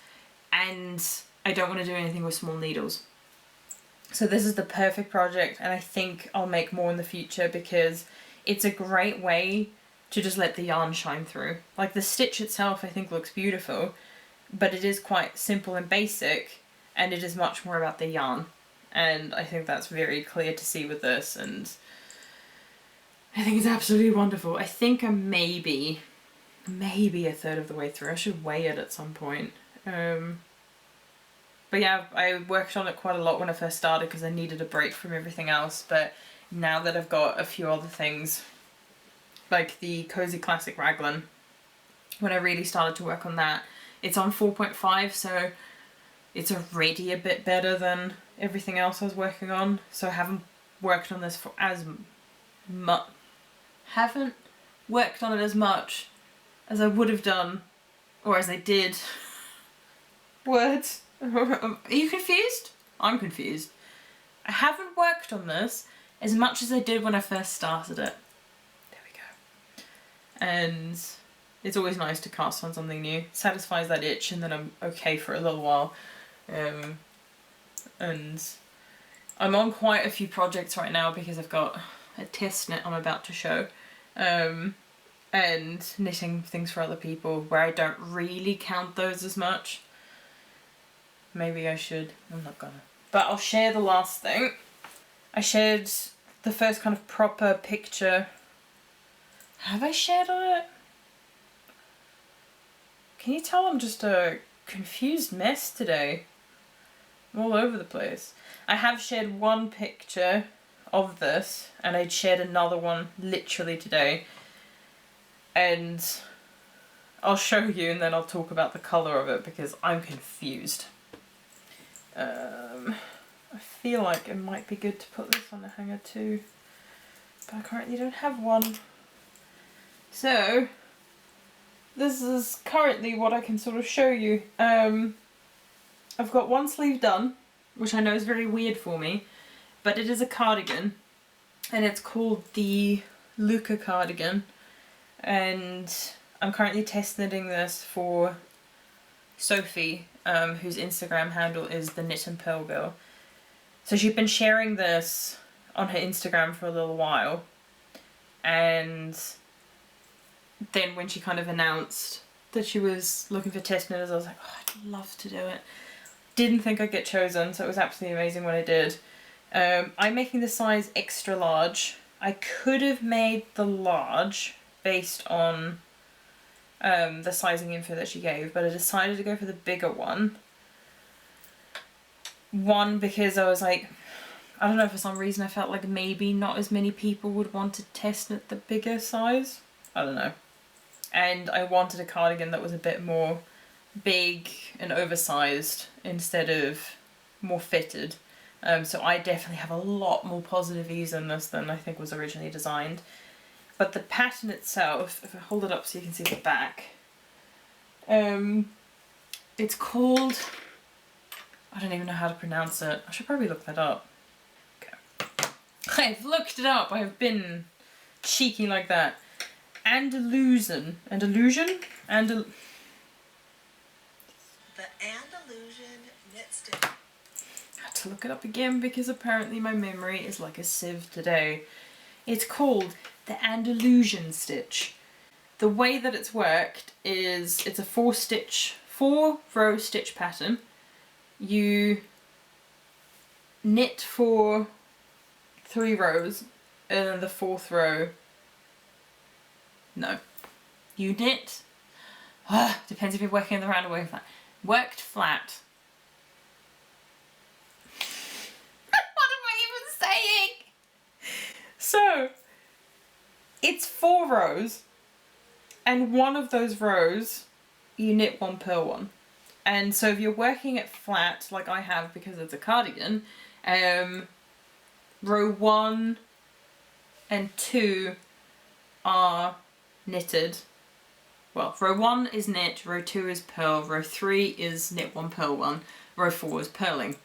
and I don't want to do anything with small needles. So this is the perfect project, and I think I'll make more in the future because it's a great way to just let the yarn shine through. Like the stitch itself I think looks beautiful, but it is quite simple and basic, and it is much more about the yarn. And I think that's very clear to see with this, and I think it's absolutely wonderful. I think I'm maybe a third of the way through. I should weigh it at some point. But yeah, I worked on it quite a lot when I first started because I needed a break from everything else, but now that I've got a few other things, like the Cozy Classic Raglan, when I really started to work on that, it's on 4.5, so it's already a bit better than everything else I was working on. So I haven't worked on this for as much, haven't worked on it as much as I would have done, or as I did. Words? Are you confused? I'm confused. I haven't worked on this as much as I did when I first started it. There we go. And it's always nice to cast on something new. It satisfies that itch, and then I'm okay for a little while. And I'm on quite a few projects right now because I've got a test knit I'm about to show. And knitting things for other people where I don't really count those as much. Maybe I should. I'm not gonna. But I'll share the last thing. I shared the first kind of proper picture. Have I shared on it? Can you tell I'm just a confused mess today? I'm all over the place. I have shared one picture of this, and I'd shared another one literally today. And I'll show you, and then I'll talk about the colour of it because I'm confused. I feel like it might be good to put this on the hanger too, but I currently don't have one. So this is currently what I can sort of show you. I've got one sleeve done, which I know is very weird for me, but it is a cardigan, and it's called the Lucca cardigan, and I'm currently test knitting this for Sophie, whose Instagram handle is the Knit and Pearl Girl. So she'd been sharing this on her Instagram for a little while, and then when she kind of announced that she was looking for test knitters, I was like, oh, I'd love to do it. Didn't think I'd get chosen, so it was absolutely amazing when I did. I'm making the size extra large. I could have made the large based on the sizing info that she gave, but I decided to go for the bigger one. One, because I was like, I don't know, for some reason I felt like maybe not as many people would want to test knit the bigger size. I don't know. And I wanted a cardigan that was a bit more big and oversized instead of more fitted. So I definitely have a lot more positive ease in this than I think was originally designed. But the pattern itself, if I hold it up so you can see the back, it's called, I don't even know how to pronounce it. I should probably look that up. Okay. I've looked it up. I have been cheeky like that. Andalusian. The Andalusian knit stitch. I had to look it up again because apparently my memory is like a sieve today. It's called the Andalusian stitch. The way that it's worked is it's a 4-row stitch pattern. You knit for 3 rows, and then the 4th row, no, you knit, depends if you're working in the round or working flat, worked flat. What am I even saying? So, it's 4 rows, and one of those rows, you knit 1 purl 1. And so if you're working it flat, like I have because it's a cardigan, row 1 and 2 are knitted. Well, row 1 is knit, row 2 is purl, row 3 is knit 1 purl 1, row 4 is purling.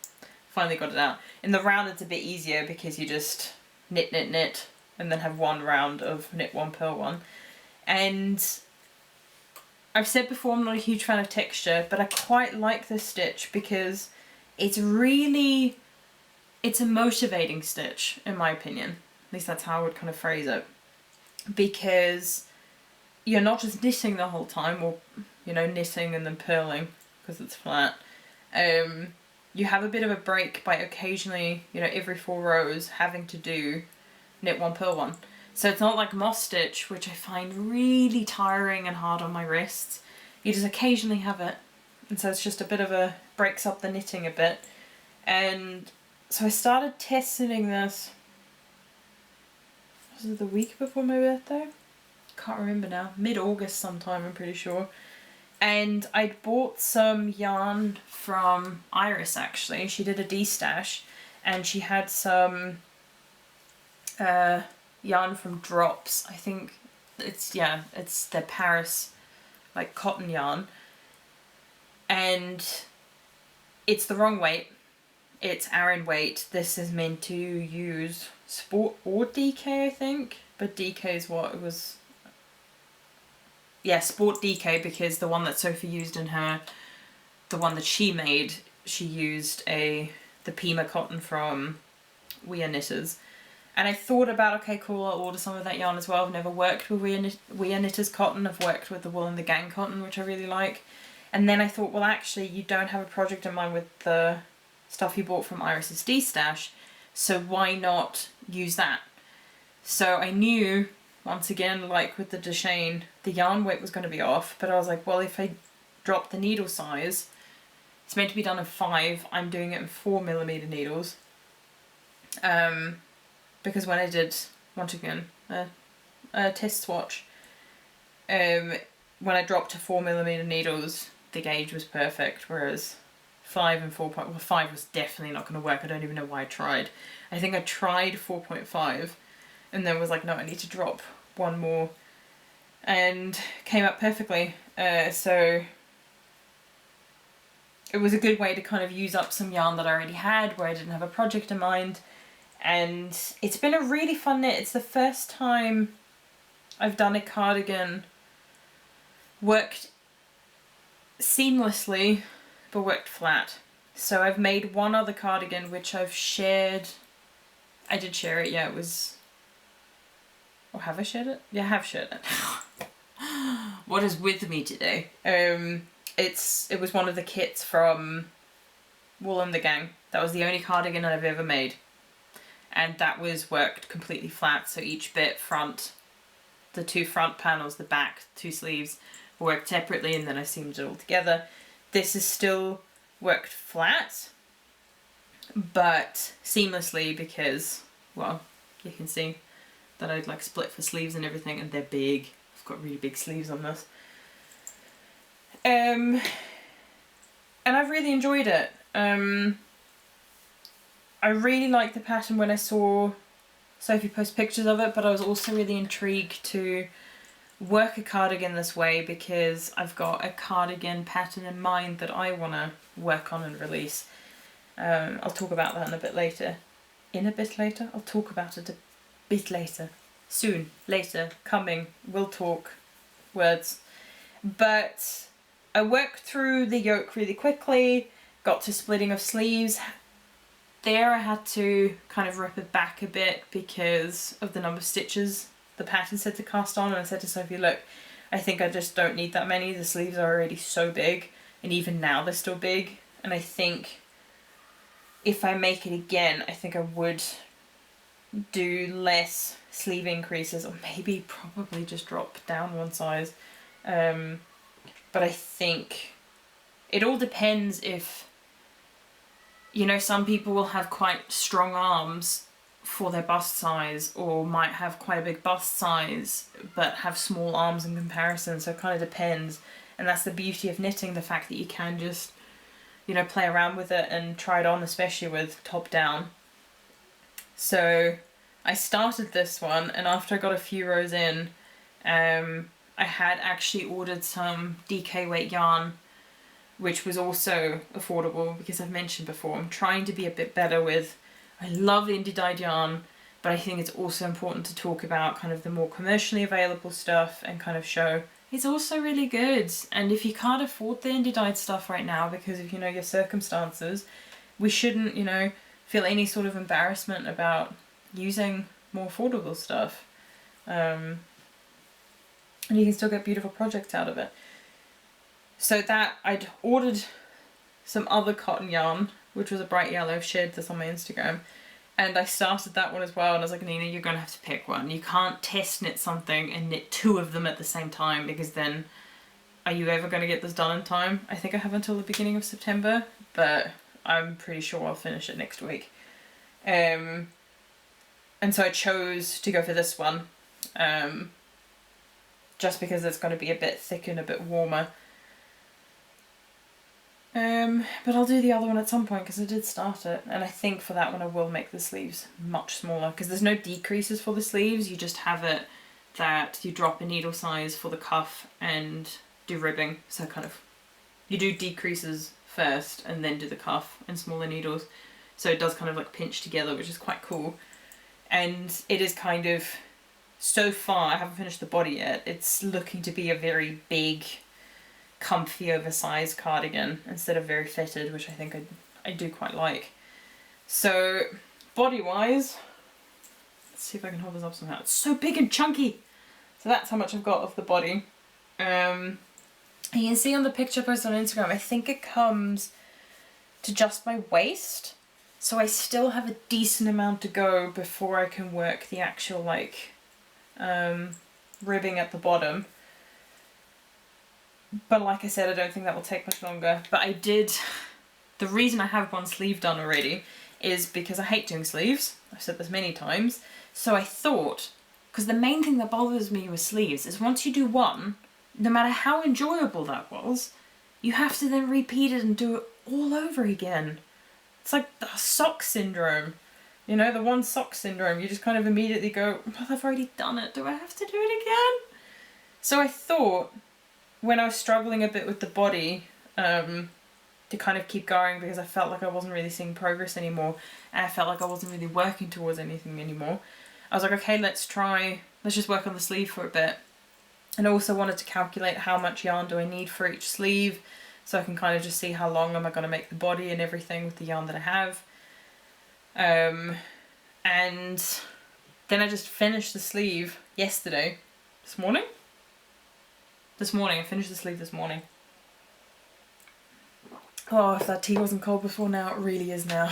Finally got it out. In the round it's a bit easier because you just knit, knit, knit, and then have 1 round of knit 1 purl 1. And I've said before I'm not a huge fan of texture, but I quite like this stitch because it's a motivating stitch, in my opinion. At least that's how I would kind of phrase it. Because you're not just knitting the whole time, or, you know, knitting and then purling because it's flat. You have a bit of a break by occasionally, you know, every 4 rows having to do knit 1 purl 1. So it's not like moss stitch, which I find really tiring and hard on my wrists. You just occasionally have it. And so it's just a bit of a, breaks up the knitting a bit. And so I started test knitting this, was it the week before my birthday? Can't remember now. Mid-August sometime, I'm pretty sure. And I'd bought some yarn from Iris, actually. She did a de-stash, and she had some yarn from Drops. I think it's the Paris like cotton yarn, and it's the wrong weight. It's Aran weight. This is meant to use Sport or DK, I think, but DK is what it was. Yeah, Sport DK, because the one that Sophie used in her, the one that she made, she used the Pima cotton from We Are Knitters. And I thought about, okay, cool, I'll order some of that yarn as well. I've never worked with We Are Knitters cotton. I've worked with the Wool and the Gang cotton, which I really like. And then I thought, well, actually, you don't have a project in mind with the stuff you bought from Iris's de-stash, so why not use that? So I knew, once again, like with the Deshane, the yarn weight was going to be off, but I was like, well, if I drop the needle size, it's meant to be done in 5, I'm doing it in 4mm needles. Because when I did, once again, a test swatch, when I dropped to 4mm needles, the gauge was perfect, whereas 5 and 5 was definitely not going to work. I don't even know why I tried. I think I tried 4.5 and then was like, no, I need to drop 1 more and came up perfectly. So it was a good way to kind of use up some yarn that I already had where I didn't have a project in mind. And it's been a really fun knit. It's the first time I've done a cardigan worked seamlessly but worked flat. So I've made one other cardigan which I've shared. I did share it, yeah, it was... Or have I shared it? Yeah, I have shared it. What is with me today? It was one of the kits from Wool and the Gang. That was the only cardigan I've ever made. And that was worked completely flat, so each bit front, the two front panels, the back, two sleeves, worked separately, and then I seamed it all together. This is still worked flat, but seamlessly because, well, you can see that I'd like split for sleeves and everything, and they're big. I've got really big sleeves on this. And I've really enjoyed it. I really liked the pattern when I saw Sophie post pictures of it, but I was also really intrigued to work a cardigan this way because I've got a cardigan pattern in mind that I want to work on and release. I'll talk about that in a bit later. I'll talk about it a bit later. Soon, later, coming, we'll talk, words. But I worked through the yoke really quickly, got to splitting of sleeves. There I had to kind of rip it back a bit because of the number of stitches the pattern said to cast on, and I said to Sophie, look, I think I just don't need that many. The sleeves are already so big, and even now they're still big, and I think if I make it again, I think I would do less sleeve increases, or maybe probably just drop down one size. But I think it all depends if, you know, some people will have quite strong arms for their bust size, or might have quite a big bust size but have small arms in comparison, so it kind of depends. And that's the beauty of knitting, the fact that you can just, you know, play around with it and try it on, especially with top down. So I started this one, and after I got a few rows in, I had actually ordered some DK weight yarn, which was also affordable because I've mentioned before, I'm trying to be a bit better with, I love indie dyed yarn, but I think it's also important to talk about kind of the more commercially available stuff and kind of show it's also really good. And if you can't afford the indie dyed stuff right now because of, you know, your circumstances, we shouldn't, you know, feel any sort of embarrassment about using more affordable stuff. And you can still get beautiful projects out of it. So that, I'd ordered some other cotton yarn, which was a bright yellow. I've shared this on my Instagram. And I started that one as well, and I was like, Nina, you're going to have to pick one. You can't test knit something and knit two of them at the same time, because then are you ever going to get this done in time? I think I have until the beginning of September, but I'm pretty sure I'll finish it next week. And so I chose to go for this one, just because it's going to be a bit thicker and a bit warmer. But I'll do the other one at some point because I did start it, and I think for that one I will make the sleeves much smaller because there's no decreases for the sleeves. You just have it that you drop a needle size for the cuff and do ribbing, so kind of you do decreases first and then do the cuff and smaller needles, so it does kind of like pinch together, which is quite cool. And it is kind of, so far I haven't finished the body yet, it's looking to be a very big, comfy, oversized cardigan instead of very fitted, which I think I do quite like. So body wise, let's see if I can hold this up somehow. It's so big and chunky. So that's how much I've got of the body. You can see on the picture posted on Instagram, I think it comes to just my waist. So I still have a decent amount to go before I can work the actual like ribbing at the bottom. But like I said, I don't think that will take much longer. But I did, the reason I have one sleeve done already is because I hate doing sleeves. I've said this many times. So I thought, because the main thing that bothers me with sleeves is once you do one, no matter how enjoyable that was, you have to then repeat it and do it all over again. It's like the sock syndrome. You know, the one sock syndrome. You just kind of immediately go, well, I've already done it. Do I have to do it again? So I thought, when I was struggling a bit with the body, to kind of keep going because I felt like I wasn't really seeing progress anymore, and I felt like I wasn't really working towards anything anymore, I was like, okay, let's just work on the sleeve for a bit. And I also wanted to calculate how much yarn do I need for each sleeve, so I can kind of just see how long am I going to make the body and everything with the yarn that I have. And then I just finished the sleeve yesterday. This morning, I finished the sleeve this morning. Oh, if that tea wasn't cold before now, it really is now.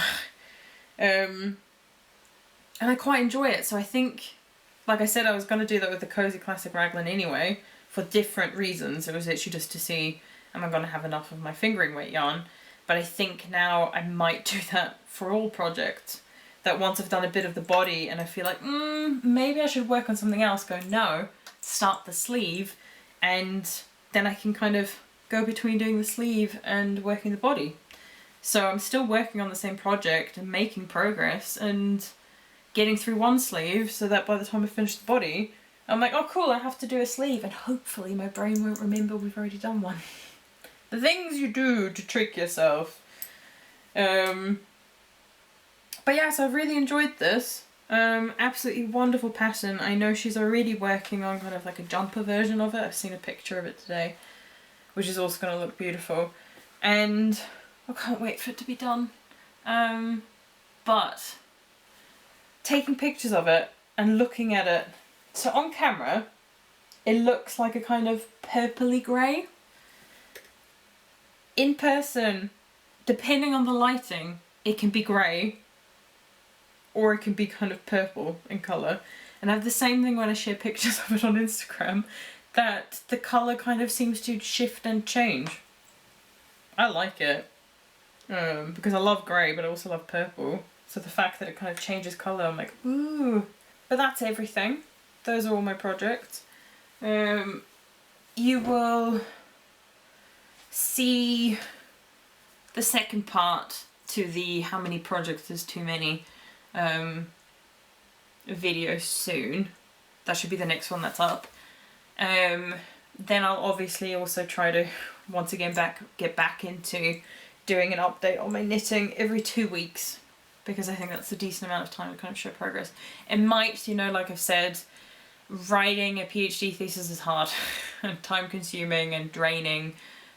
And I quite enjoy it, so I think, like I said, I was going to do that with the Cozy Classic Raglan anyway, for different reasons. It was literally just to see, am I going to have enough of my fingering weight yarn? But I think now I might do that for all projects. That once I've done a bit of the body and I feel like, maybe I should work on something else, go, no, start the sleeve, and then I can kind of go between doing the sleeve and working the body. So I'm still working on the same project and making progress and getting through one sleeve, so that by the time I finish the body, I'm like, oh cool, I have to do a sleeve, and hopefully my brain won't remember we've already done one. The things you do to trick yourself. But yeah, so I've really enjoyed this. Absolutely wonderful pattern. I know she's already working on kind of like a jumper version of it. I've seen a picture of it today, which is also going to look beautiful. And I can't wait for it to be done. But taking pictures of it and looking at it, so on camera, it looks like a kind of purpley grey. In person, depending on the lighting, it can be grey, or it can be kind of purple in colour. And I have the same thing when I share pictures of it on Instagram, that the colour kind of seems to shift and change. I like it, because I love grey, but I also love purple. So the fact that it kind of changes colour, I'm like, ooh. But that's everything. Those are all my projects. You will see the second part to the how many projects is too many video soon. That should be the next one that's up. Then I'll obviously also try to once again get back into doing an update on my knitting every 2 weeks, because I think that's a decent amount of time to kind of show progress. It might, you know, like I've said, writing a PhD thesis is hard and time consuming and draining,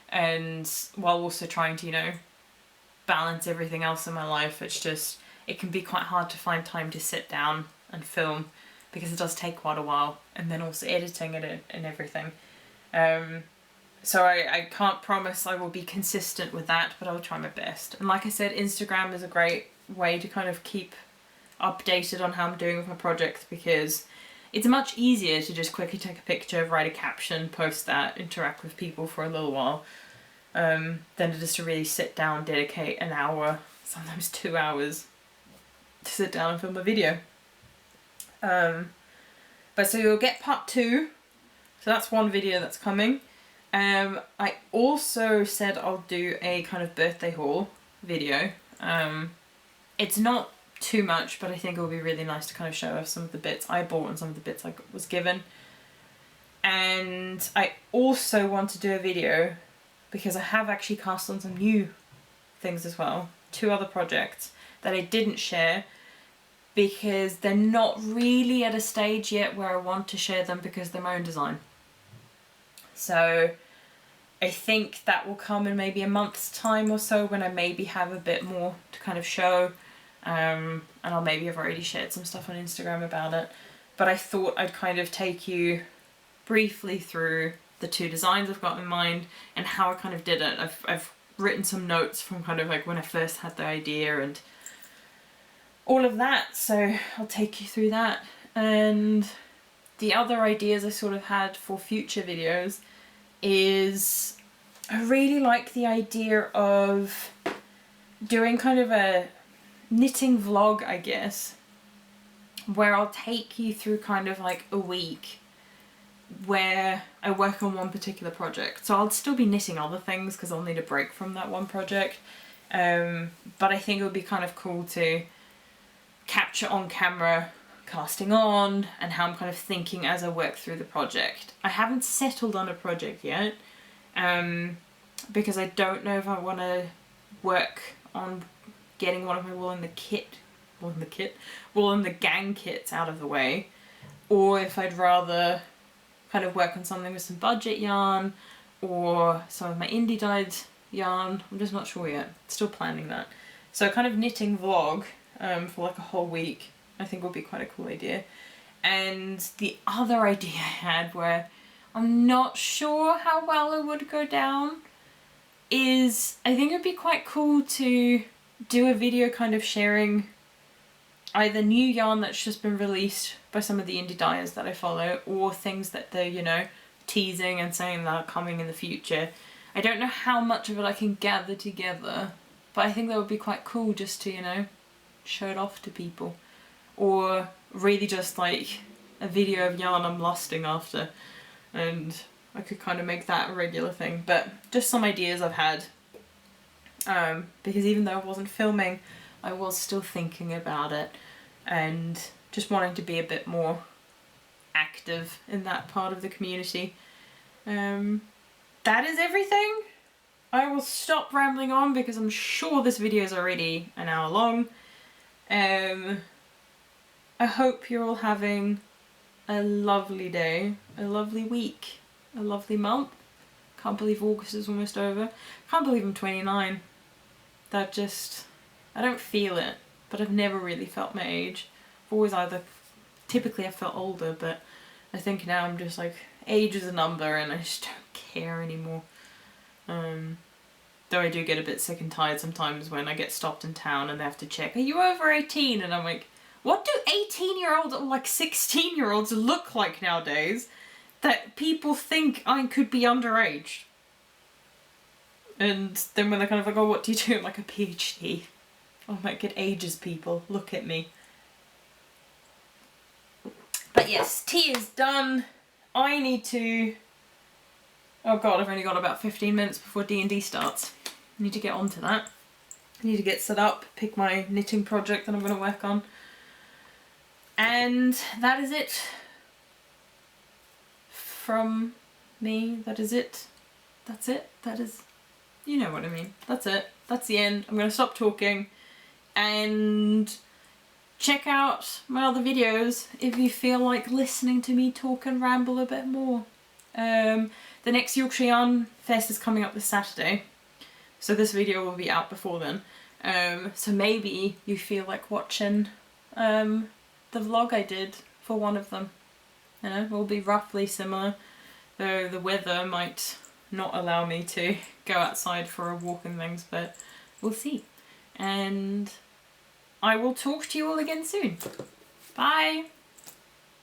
and while also trying to, you know, balance everything else in my life, it's just, it can be quite hard to find time to sit down and film, because it does take quite a while, and then also editing it and everything. So I can't promise I will be consistent with that, but I'll try my best. And like I said, Instagram is a great way to kind of keep updated on how I'm doing with my projects, because it's much easier to just quickly take a picture, write a caption, post that, interact with people for a little while, than it is to really sit down, dedicate an hour, sometimes 2 hours, to sit down and film a video. But so you'll get part 2, so that's one video that's coming. I also said I'll do a kind of birthday haul video. It's not too much, but I think it will be really nice to kind of show off some of the bits I bought and some of the bits I was given. And I also want to do a video, because I have actually cast on some new things as well, 2 other projects that I didn't share, because they're not really at a stage yet where I want to share them because they're my own design. So I think that will come in maybe a month's time or so, when I maybe have a bit more to kind of show. And I'll maybe have already shared some stuff on Instagram about it. But I thought I'd kind of take you briefly through the 2 designs I've got in mind and how I kind of did it. I've written some notes from kind of like when I first had the idea and all of that, so I'll take you through that. And the other ideas I sort of had for future videos is, I really like the idea of doing kind of a knitting vlog, I guess, where I'll take you through kind of like a week where I work on one particular project. So I'll still be knitting other things because I'll need a break from that one project, but I think it would be kind of cool to capture on camera casting on and how I'm kind of thinking as I work through the project. I haven't settled on a project yet, because I don't know if I want to work on getting one of my wool in the gang kits out of the way, or if I'd rather kind of work on something with some budget yarn or some of my indie dyed yarn. I'm just not sure yet, still planning that. So kind of knitting vlog for like a whole week I think would be quite a cool idea. And the other idea I had, where I'm not sure how well it would go down, is I think it'd be quite cool to do a video kind of sharing either new yarn that's just been released by some of the indie dyers that I follow, or things that they're, you know, teasing and saying that are coming in the future. I don't know how much of it I can gather together, but I think that would be quite cool just to, you know, show it off to people. Or really just like a video of yarn I'm lusting after, and I could kind of make that a regular thing. But just some ideas I've had, because even though I wasn't filming, I was still thinking about it and just wanting to be a bit more active in that part of the community. That is everything. I will stop rambling on because I'm sure this video is already an hour long. I hope you're all having a lovely day, a lovely week, a lovely month. Can't believe August is almost over. Can't believe I'm 29. That just, I don't feel it, but I've never really felt my age. I've always typically I felt older, but I think now I'm just like, age is a number and I just don't care anymore. Though I do get a bit sick and tired sometimes when I get stopped in town and they have to check, are you over 18? And I'm like, what do 18-year-olds or like 16-year-olds look like nowadays that people think I could be underage? And then when they're kind of like, oh, what do you do? I'm like, a PhD. Oh my god, ages people, look at me. But yes, tea is done. I need to, oh god, I've only got about 15 minutes before D&D starts. I need to get on to that. I need to get set up, pick my knitting project that I'm going to work on. And that is it from me. That is it. That's it. That is, you know what I mean. That's it. That's the end. I'm going to stop talking and check out my other videos if you feel like listening to me talk and ramble a bit more. The next Yorkshire Yarn Fest is coming up this Saturday, so this video will be out before then. So maybe you feel like watching the vlog I did for one of them. You know, it will be roughly similar, though the weather might not allow me to go outside for a walk and things, but we'll see. And I will talk to you all again soon. Bye!